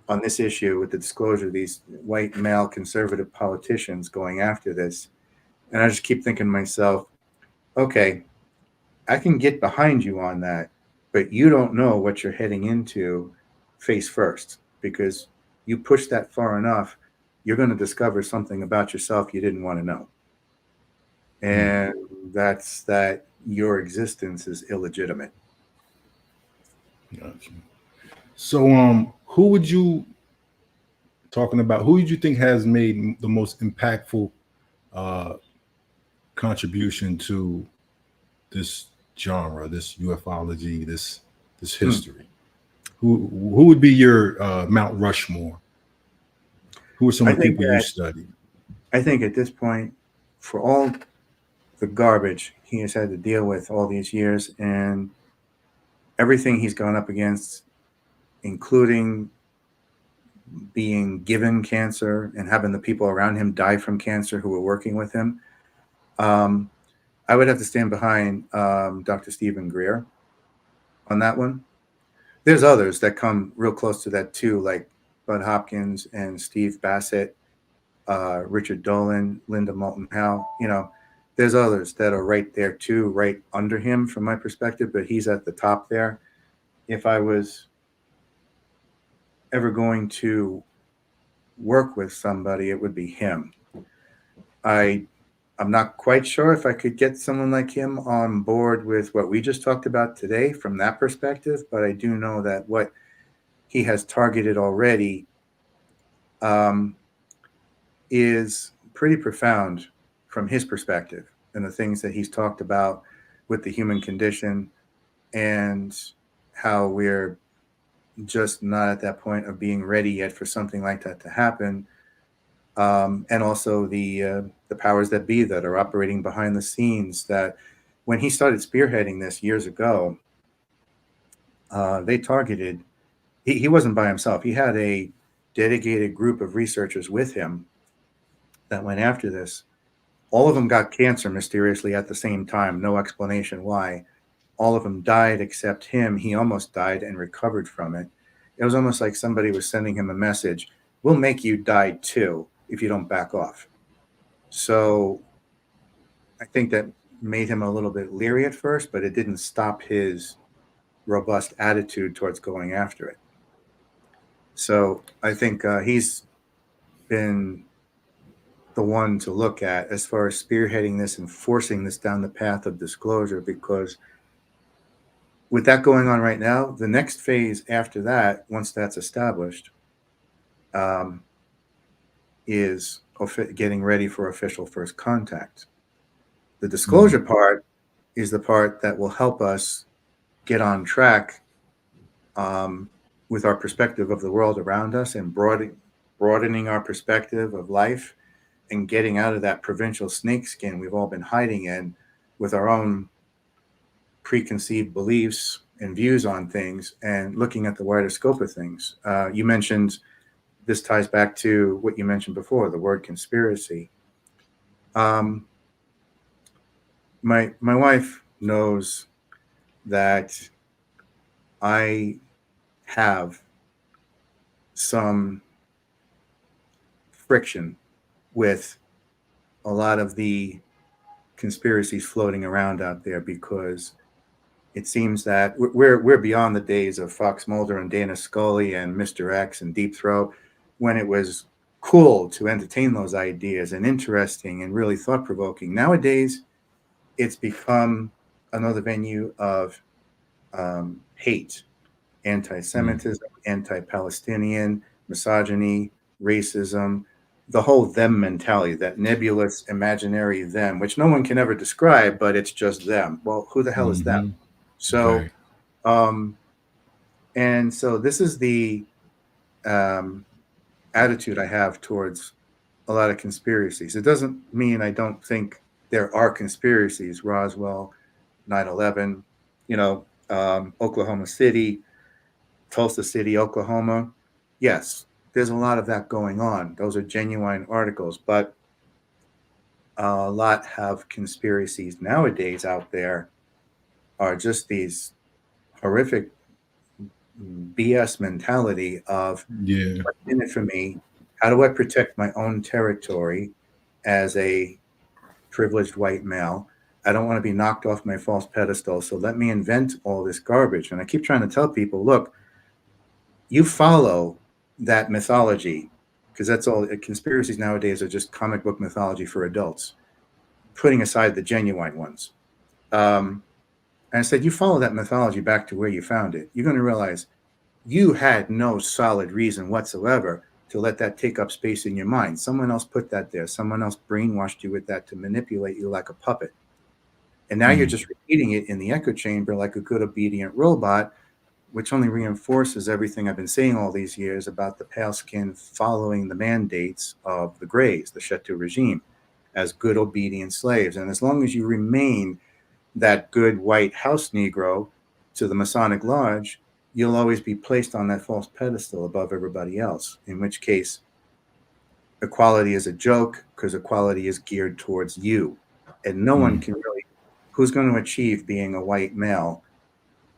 on this issue with the disclosure of these white male conservative politicians going after this. And I just keep thinking to myself, okay, I can get behind you on that, but you don't know what you're heading into face first, because you push that far enough, you're going to discover something about yourself you didn't want to know. And that's that your existence is illegitimate. Gotcha. So, who would you think has made the most impactful contribution to this genre, this ufology, this history? Who would be your Mount Rushmore? Who are some of the people you study? I think at this point, for all the garbage he has had to deal with all these years and everything he's gone up against, including being given cancer and having the people around him die from cancer who were working with him, I would have to stand behind Dr. Stephen Greer on that one. There's others that come real close to that too, like Bud Hopkins and Steve Bassett, Richard Dolan, Linda Moulton Howe. You know, there's others that are right there too, right under him from my perspective, but he's at the top there. If I was ever going to work with somebody, it would be him. I'm not quite sure if I could get someone like him on board with what we just talked about today from that perspective, but I do know that what he has targeted already is pretty profound from his perspective, and the things that he's talked about with the human condition and how we're just not at that point of being ready yet for something like that to happen. And also the powers that be that are operating behind the scenes, that when he started spearheading this years ago, they targeted, he wasn't by himself. He had a dedicated group of researchers with him that went after this. All of them got cancer mysteriously at the same time. No explanation why. All of them died except him. He almost died and recovered from it. It was almost like somebody was sending him a message. We'll make you die too if you don't back off. So I think that made him a little bit leery at first, but it didn't stop his robust attitude towards going after it. So I think he's been the one to look at as far as spearheading this and forcing this down the path of disclosure, because with that going on right now, the next phase after that, once that's established, is getting ready for official first contact. The disclosure part is the part that will help us get on track with our perspective of the world around us and broadening our perspective of life and getting out of that provincial snakeskin we've all been hiding in with our own preconceived beliefs and views on things and looking at the wider scope of things. You mentioned, this ties back to what you mentioned before, the word conspiracy. My wife knows that I have some friction with a lot of the conspiracies floating around out there, because it seems that we're beyond the days of Fox Mulder and Dana Scully and Mr. X and Deep Throat, when it was cool to entertain those ideas and interesting and really thought-provoking. Nowadays, it's become another venue of hate, anti-Semitism, anti-Palestinian, misogyny, racism, the whole them mentality, that nebulous imaginary them, which no one can ever describe, but it's just them. Well, who the hell is them? So, and so this is the attitude I have towards a lot of conspiracies. It doesn't mean I don't think there are conspiracies. Roswell, 9/11, Oklahoma City, Tulsa City, Oklahoma. Yes, there's a lot of that going on. Those are genuine articles, but a lot have conspiracies nowadays out there are just these horrific BS mentality of what's in it for me? How do I protect my own territory as a privileged white male? I don't want to be knocked off my false pedestal, so let me invent all this garbage. And I keep trying to tell people, look, you follow that mythology, because that's all. Conspiracies nowadays are just comic book mythology for adults, putting aside the genuine ones. And I said, you follow that mythology back to where you found it. You're going to realize you had no solid reason whatsoever to let that take up space in your mind. Someone else put that there. Someone else brainwashed you with that to manipulate you like a puppet. And now you're just repeating it in the echo chamber like a good obedient robot, which only reinforces everything I've been saying all these years about the pale skin following the mandates of the Greys, the Chateau regime, as good, obedient slaves. And as long as you remain that good white house Negro to the Masonic Lodge, you'll always be placed on that false pedestal above everybody else, in which case equality is a joke, because equality is geared towards you. And no one can really, who's going to achieve being a white male?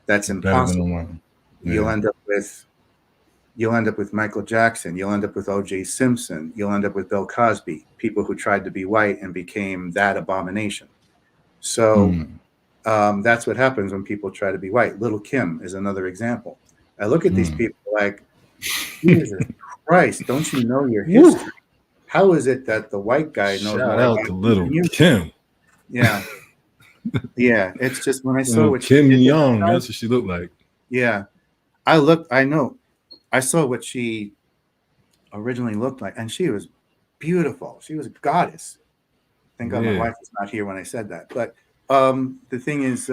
That's impossible. Yeah. You'll end up with Michael Jackson. You'll end up with O.J. Simpson. You'll end up with Bill Cosby, people who tried to be white and became that abomination. So that's what happens when people try to be white. Little Kim is another example. I look at these people like, Jesus Christ, don't you know your history? How is it that the white guy knows Shout more out about to Little you? Kim. Yeah. Yeah. It's just when I saw what Kim she did, Young, that's what she looked like. Yeah. I saw what she originally looked like, and she was beautiful. She was a goddess. Thank God my wife was not here when I said that. But the thing is,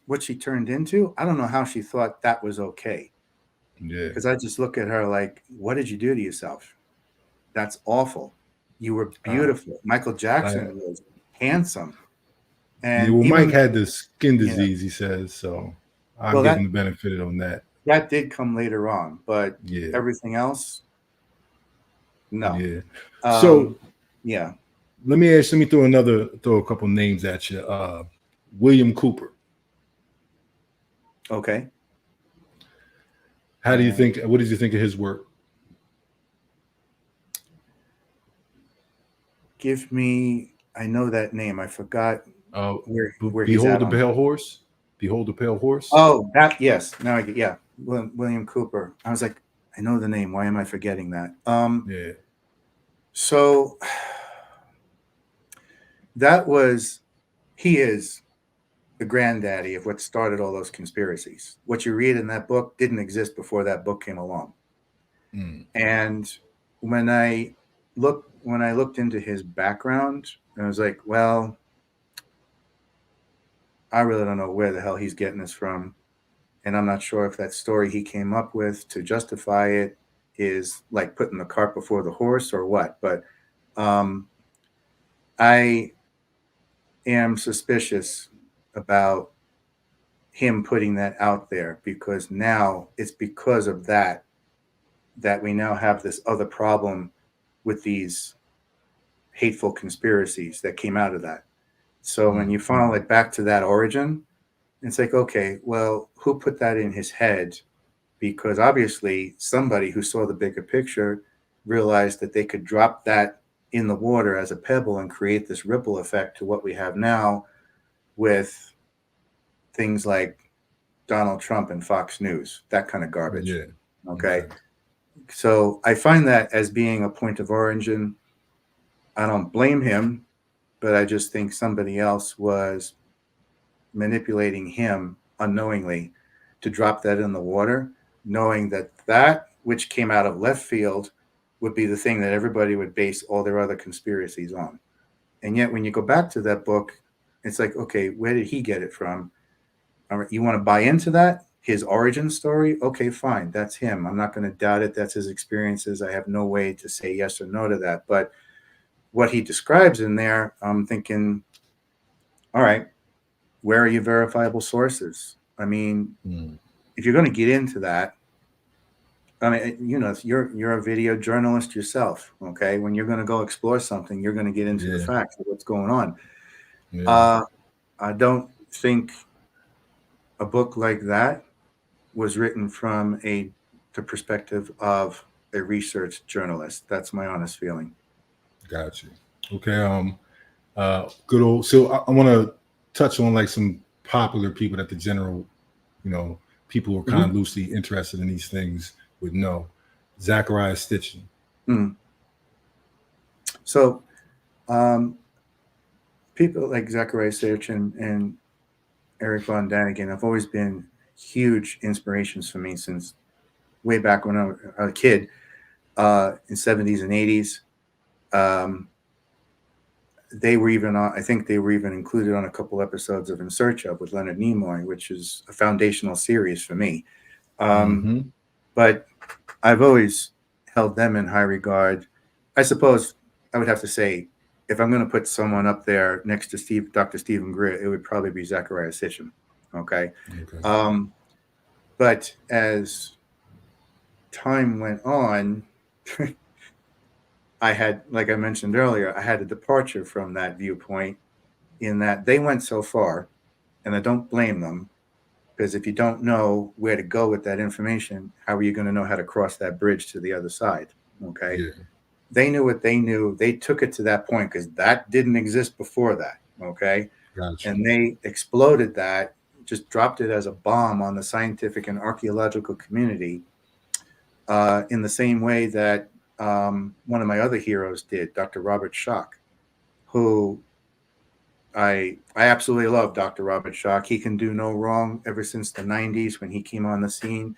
what she turned into, I don't know how she thought that was okay. Yeah. Because I just look at her like, what did you do to yourself? That's awful. You were beautiful. Michael Jackson was handsome. And Mike had the skin disease, he says, so I'll give him the benefit on that. That did come later on, but everything else, no. Yeah. So yeah. Let me throw a couple names at you. William Cooper. Okay. What did you think of his work? I know that name. I forgot where Behold he's at the Pale Horse. Behold the Pale Horse. Oh, yes. Now William Cooper. I was like, I know the name. Why am I forgetting that? So he is the granddaddy of what started all those conspiracies. What you read in that book didn't exist before that book came along. And when I looked into his background, I was like, well, I really don't know where the hell he's getting this from. And I'm not sure if that story he came up with to justify it is like putting the cart before the horse or what. But I am suspicious about him putting that out there, because now it's because of that we now have this other problem with these hateful conspiracies that came out of that. So when you funnel it back to that origin, it's like, okay, well, who put that in his head? Because obviously somebody who saw the bigger picture realized that they could drop that in the water as a pebble and create this ripple effect to what we have now with things like Donald Trump and Fox News, that kind of garbage. Yeah. Okay. So I find that as being a point of origin. I don't blame him, but I just think somebody else was manipulating him unknowingly to drop that in the water, knowing that which came out of left field would be the thing that everybody would base all their other conspiracies on. And yet when you go back to that book, it's like, okay, where did he get it from? All right, you want to buy into that? His origin story? Okay, fine. That's him. I'm not going to doubt it. That's his experiences. I have no way to say yes or no to that. But what he describes in there, I'm thinking, all right, where are your verifiable sources? I mean, if you're going to get into that, I mean, you're a video journalist yourself, okay? When you're going to go explore something, you're going to get into the facts of what's going on. Yeah. I don't think a book like that was written from the perspective of a research journalist. That's my honest feeling. Gotcha. Okay. Good old. So I want to touch on like some popular people that the general, people who are kind of loosely interested in these things would know. Zachariah Stitchin. So, people like Zachariah Stitchin and Eric Von Daniken have always been huge inspirations for me since way back when I was a kid, in 70s and 80s. They were even on, I think they were even included on a couple episodes of In Search of with Leonard Nimoy, which is a foundational series for me. But I've always held them in high regard. I suppose I would have to say, if I'm going to put someone up there next to Dr. Stephen Greer, it would probably be Zachariah Sitchin. Okay. But as time went on, I had, like I mentioned earlier, I had a departure from that viewpoint in that they went so far, and I don't blame them, because if you don't know where to go with that information, how are you going to know how to cross that bridge to the other side? Okay. Yeah. They knew what they knew. They took it to that point because that didn't exist before that. Okay. Gotcha. And they exploded that, just dropped it as a bomb on the scientific and archaeological community in the same way that one of my other heroes did, Dr. Robert Schoch, who I absolutely love Dr. Robert Schoch. He can do no wrong. Ever since the 90s when he came on the scene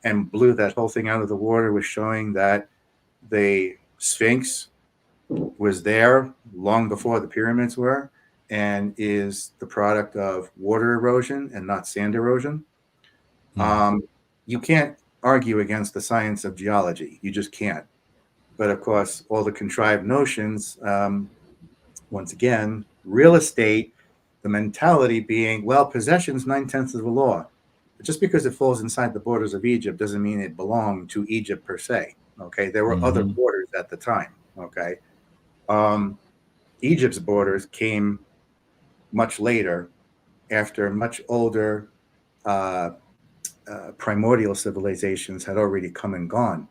and blew that whole thing out of the water, was showing that the Sphinx was there long before the pyramids were and is the product of water erosion and not sand erosion. You can't argue against the science of geology. You just can't. But of course, all the contrived notions, once again, real estate, the mentality being, well, possession's 9/10 of the law. But just because it falls inside the borders of Egypt doesn't mean it belonged to Egypt per se. Okay, there were other borders at the time. Okay, Egypt's borders came much later, after much older primordial civilizations had already come and gone.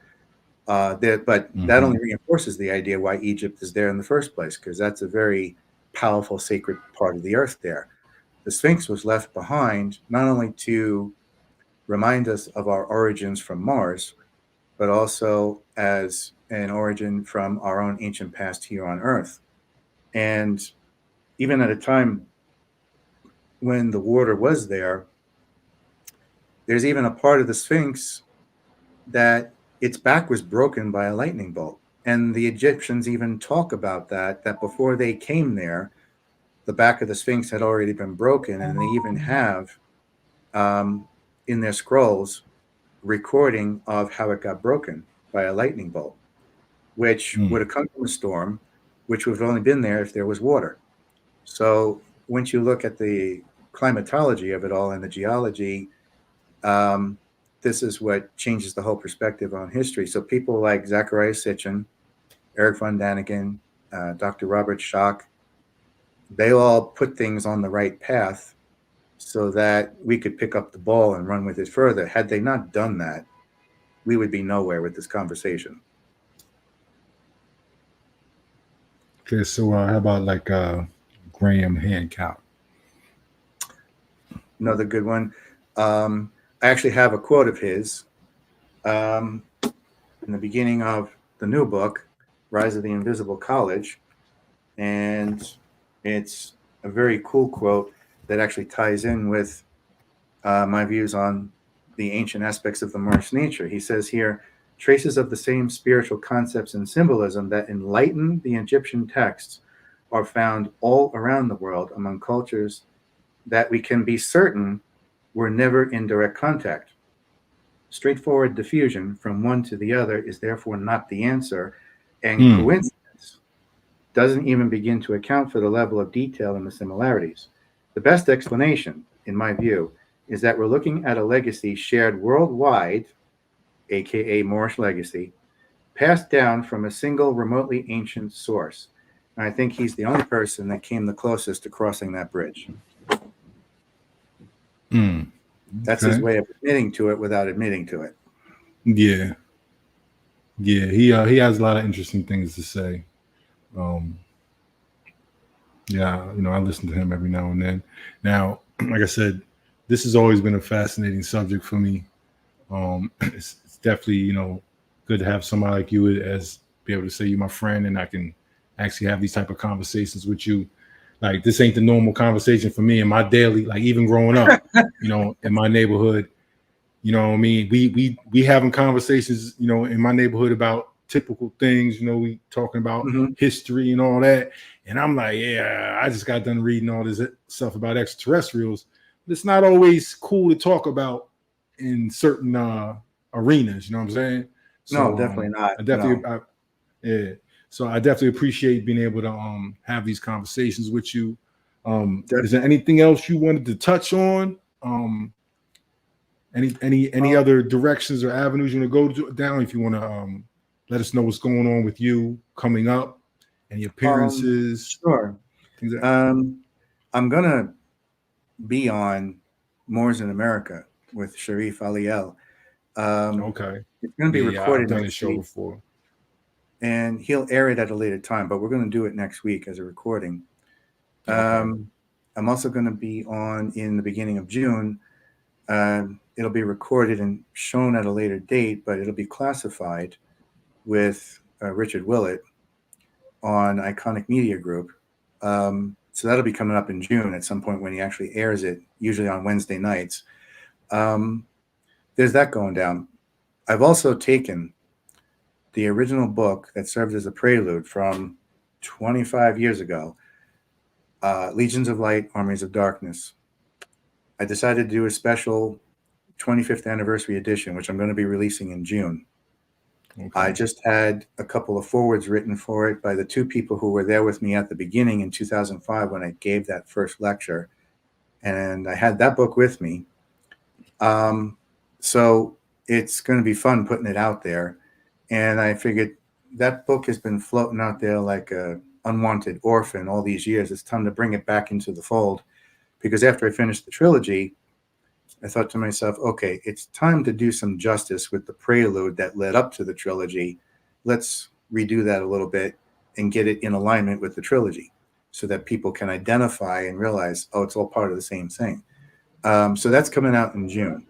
But that only reinforces the idea why Egypt is there in the first place, because that's a very powerful, sacred part of the earth there. The Sphinx was left behind not only to remind us of our origins from Mars, but also as an origin from our own ancient past here on Earth. And even at a time when the water was there, there's even a part of the Sphinx that its back was broken by a lightning bolt. And the Egyptians even talk about that before they came there, the back of the Sphinx had already been broken. And they even have in their scrolls recording of how it got broken by a lightning bolt, which would have come from a storm, which would have only been there if there was water. So once you look at the climatology of it all and the geology, this is what changes the whole perspective on history. So people like Zachariah Sitchin, Eric von Daniken, Dr. Robert Schoch, they all put things on the right path so that we could pick up the ball and run with it further. Had they not done that, we would be nowhere with this conversation. Okay, so how about like Graham Hancock? Another good one. I actually have a quote of his in the beginning of the new book, Rise of the Invisible College. And it's a very cool quote that actually ties in with my views on the ancient aspects of the Moorish nature. He says here, traces of the same spiritual concepts and symbolism that enlighten the Egyptian texts are found all around the world among cultures that we can be certain were never in direct contact. Straightforward diffusion from one to the other is therefore not the answer, and coincidence doesn't even begin to account for the level of detail in the similarities. The best explanation, in my view, is that we're looking at a legacy shared worldwide, aka Moorish legacy, passed down from a single remotely ancient source. And I think he's the only person that came the closest to crossing that bridge. That's his way of admitting to it without admitting to it. Yeah. He has a lot of interesting things to say. I listen to him every now and then. Now, like I said, this has always been a fascinating subject for me. It's definitely, good to have somebody like you as be able to say you're my friend, and I can actually have these type of conversations with you. Like, this ain't the normal conversation for me in my daily, like even growing up, in my neighborhood, what I mean? We having conversations, in my neighborhood about typical things, we talking about history and all that. And I'm like, yeah, I just got done reading all this stuff about extraterrestrials. But it's not always cool to talk about in certain arenas. You know what I'm saying? So, no, definitely not. I definitely, yeah. So I definitely appreciate being able to have these conversations with you. Is there anything else you wanted to touch on? Any other directions or avenues you want to go down? If you want to let us know what's going on with you coming up, any appearances. Sure. I'm gonna be on Moors in America with Sharif Aliel. Okay. It's going to be recorded. I've done this show before. And he'll air it at a later time, but we're going to do it next week as a recording. Okay. I'm also going to be on in the beginning of June. It'll be recorded and shown at a later date, but it'll be classified with Richard Willett on Iconic Media Group. So that'll be coming up in June at some point when he actually airs it, usually on Wednesday nights. There's that going down. I've also taken the original book that served as a prelude from 25 years ago, Legions of Light, Armies of Darkness. I decided to do a special 25th anniversary edition, which I'm going to be releasing in June. Okay. I just had a couple of forwards written for it by the two people who were there with me at the beginning in 2005 when I gave that first lecture. And I had that book with me. So it's going to be fun putting it out there. And I figured that book has been floating out there like a unwanted orphan all these years. It's time to bring it back into the fold. Because after I finished the trilogy, I thought to myself, okay, it's time to do some justice with the prelude that led up to the trilogy. Let's redo that a little bit and get it in alignment with the trilogy so that people can identify and realize, oh, it's all part of the same thing. So that's coming out in June.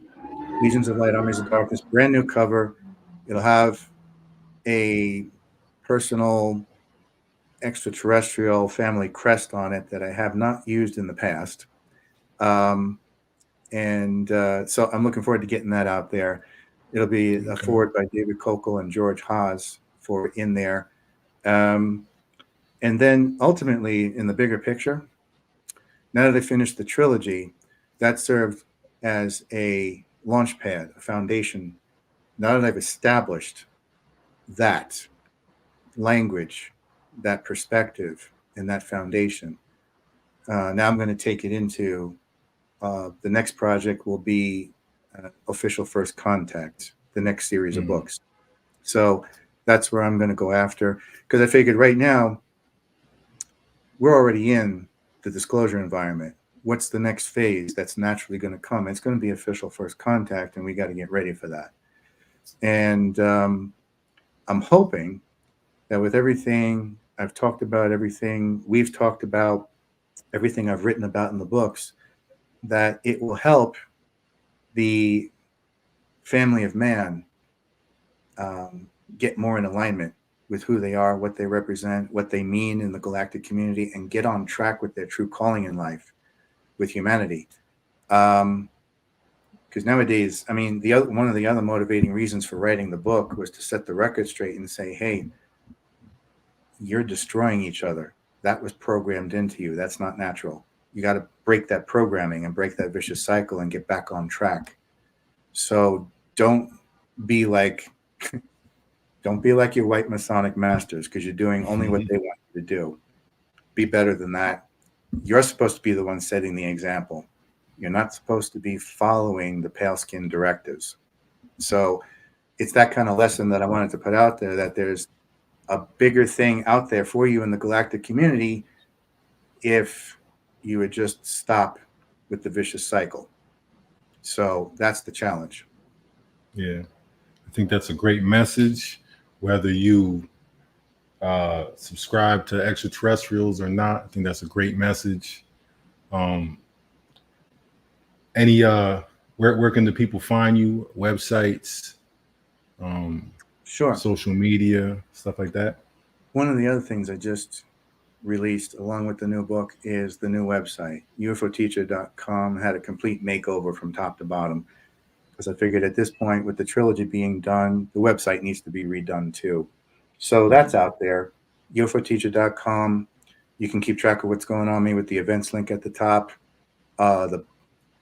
Legions of Light, Armies of Darkness, brand new cover. It'll have a personal extraterrestrial family crest on it that I have not used in the past. So I'm looking forward to getting that out there. It'll be a forward by David Kokel and George Haas for in there. And then ultimately, in the bigger picture, now that I finished the trilogy, that served as a launch pad, a foundation. Now that I've established that language, that perspective, and that foundation, now I'm going to take it into the next project will be Official First Contact, the next series of books. So that's where I'm going to go after, because I figured right now we're already in the disclosure environment. What's the next phase that's naturally going to come? It's going to be Official First Contact, and we got to get ready for that. And I'm hoping that with everything I've talked about, everything we've talked about, everything I've written about in the books, that it will help the family of man get more in alignment with who they are, what they represent, what they mean in the galactic community, and get on track with their true calling in life with humanity. Because nowadays, I mean, one of the other motivating reasons for writing the book was to set the record straight and say, hey, you're destroying each other. That was programmed into you. That's not natural. You got to break that programming and break that vicious cycle and get back on track. So don't be like your white Masonic masters, because you're doing only what they want you to do. Be better than that. You're supposed to be the one setting the example. You're not supposed to be following the pale skin directives. So it's that kind of lesson that I wanted to put out there, that there's a bigger thing out there for you in the galactic community if you would just stop with the vicious cycle. So that's the challenge. Yeah, I think that's a great message, whether you subscribe to extraterrestrials or not. I think that's a great message. Where can the people find you? Websites, sure, social media, stuff like that. One of the other things I just released along with the new book is the new website. UFOteacher.com had a complete makeover from top to bottom, because I figured at this point, with the trilogy being done, the website needs to be redone too. So that's out there, UFOteacher.com. You can keep track of what's going on with the events link at the top. The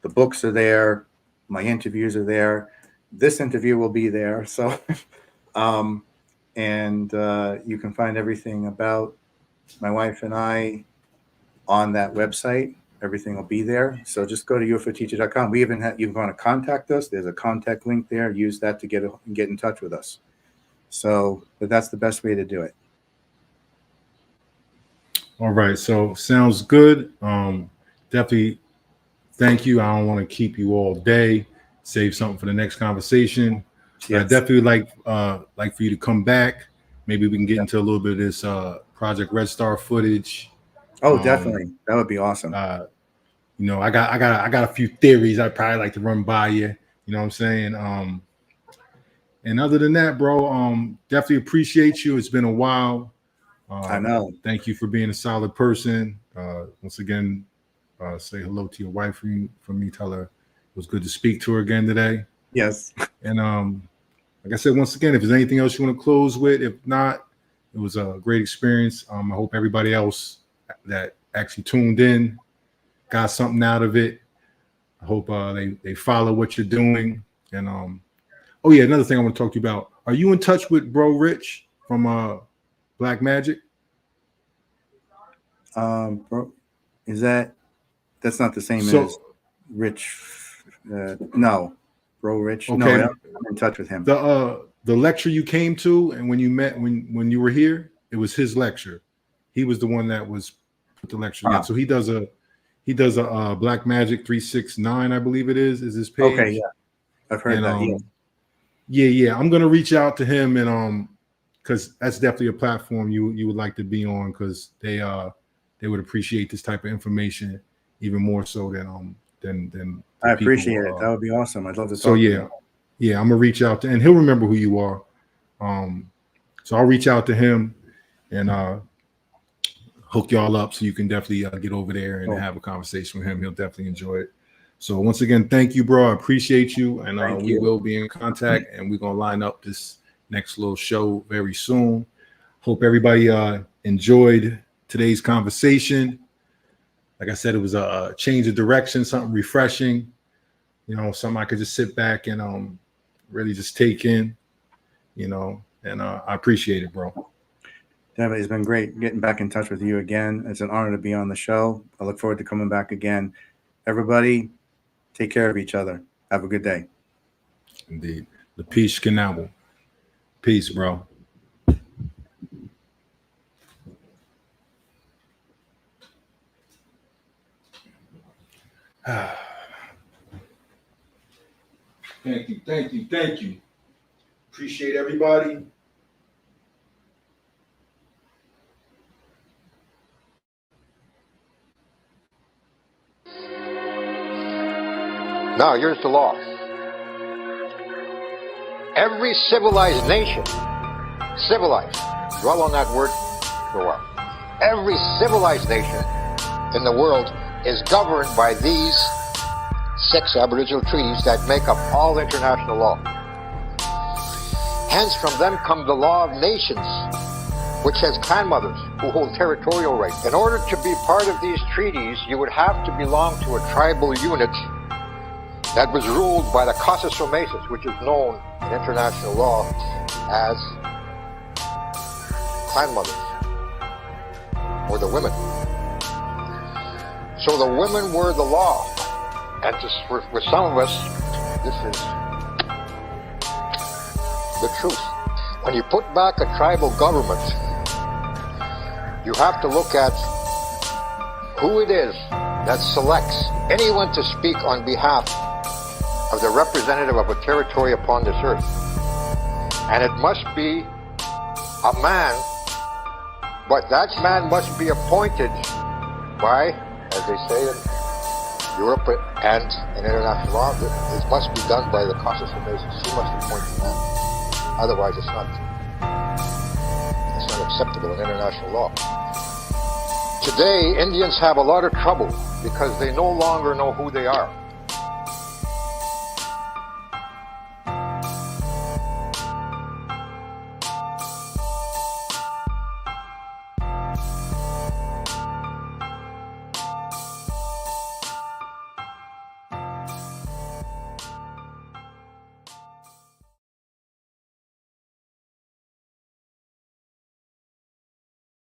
books are there. My interviews are there. This interview will be there. So, and you can find everything about my wife and I on that website. Everything will be there. So just go to UFOteacher.com. We even have, you want to contact us. There's a contact link there. Use that to get in touch with us. So, but that's the best way to do it. All right. So sounds good. Definitely. Thank you. I don't want to keep you all day. Save something for the next conversation. Yes. I definitely like for you to come back. Maybe we can get into a little bit of this Project Red Star footage. Oh, definitely. That would be awesome. You know, I got a few theories I'd probably like to run by you. You know what I'm saying? And other than that, bro, definitely appreciate you. It's been a while. I know. Thank you for being a solid person. Once again, say hello to your wife from me. Tell her it was good to speak to her again today. Yes. And like I said, once again, if there's anything else you want to close with, if not, it was a great experience. I hope everybody else that actually tuned in got something out of it. I hope they follow what you're doing. And oh yeah, another thing I want to talk to you about. Are you in touch with Bro Rich from Black Magic? Bro, that's not the same as Rich? No, Bro Rich. Okay. No, I'm in touch with him. The lecture you came to, and when you met when you were here, it was his lecture. He was the one that was put the lecture in. So he does a Black Magic 369, I believe it is his page. Okay, yeah, I've heard that. Yeah. I'm gonna reach out to him and because that's definitely a platform you would like to be on, because they would appreciate this type of information even more so than I appreciate it. That would be awesome. I'd love to talk to him. Yeah, I'm gonna reach out to, and he'll remember who you are. So I'll reach out to him and hook y'all up so you can definitely get over there and have a conversation with him. He'll definitely enjoy it. So once again, thank you, bro. I appreciate you, and we will be in contact, and we're gonna line up this next little show very soon. Hope everybody enjoyed today's conversation. Like I said, it was a change of direction, something refreshing, you know, something I could just sit back and really just take in, you know, and I appreciate it, bro. Definitely, it's been great getting back in touch with you again. It's an honor to be on the show. I look forward to coming back again. Everybody, take care of each other. Have a good day. Indeed. The peace canal. Peace, bro. Thank you. Appreciate everybody. Now, here's the law. Every civilized nation, civilized, dwell on that word for a while. Every civilized nation in the world is governed by these 6 Aboriginal treaties that make up all international law. Hence, from them come the law of nations, which has clan mothers who hold territorial rights. In order to be part of these treaties, you would have to belong to a tribal unit that was ruled by the Casa Somesis, which is known in international law as clan mothers, or the women. So the women were the law. And for some of us, this is the truth. When you put back a tribal government, you have to look at who it is that selects anyone to speak on behalf of the representative of a territory upon this earth. And it must be a man, but that man must be appointed by, as they say in Europe and in international law, it must be done by the Casa Somesis. She must appoint the man. Otherwise, it's not acceptable in international law. Today, Indians have a lot of trouble because they no longer know who they are.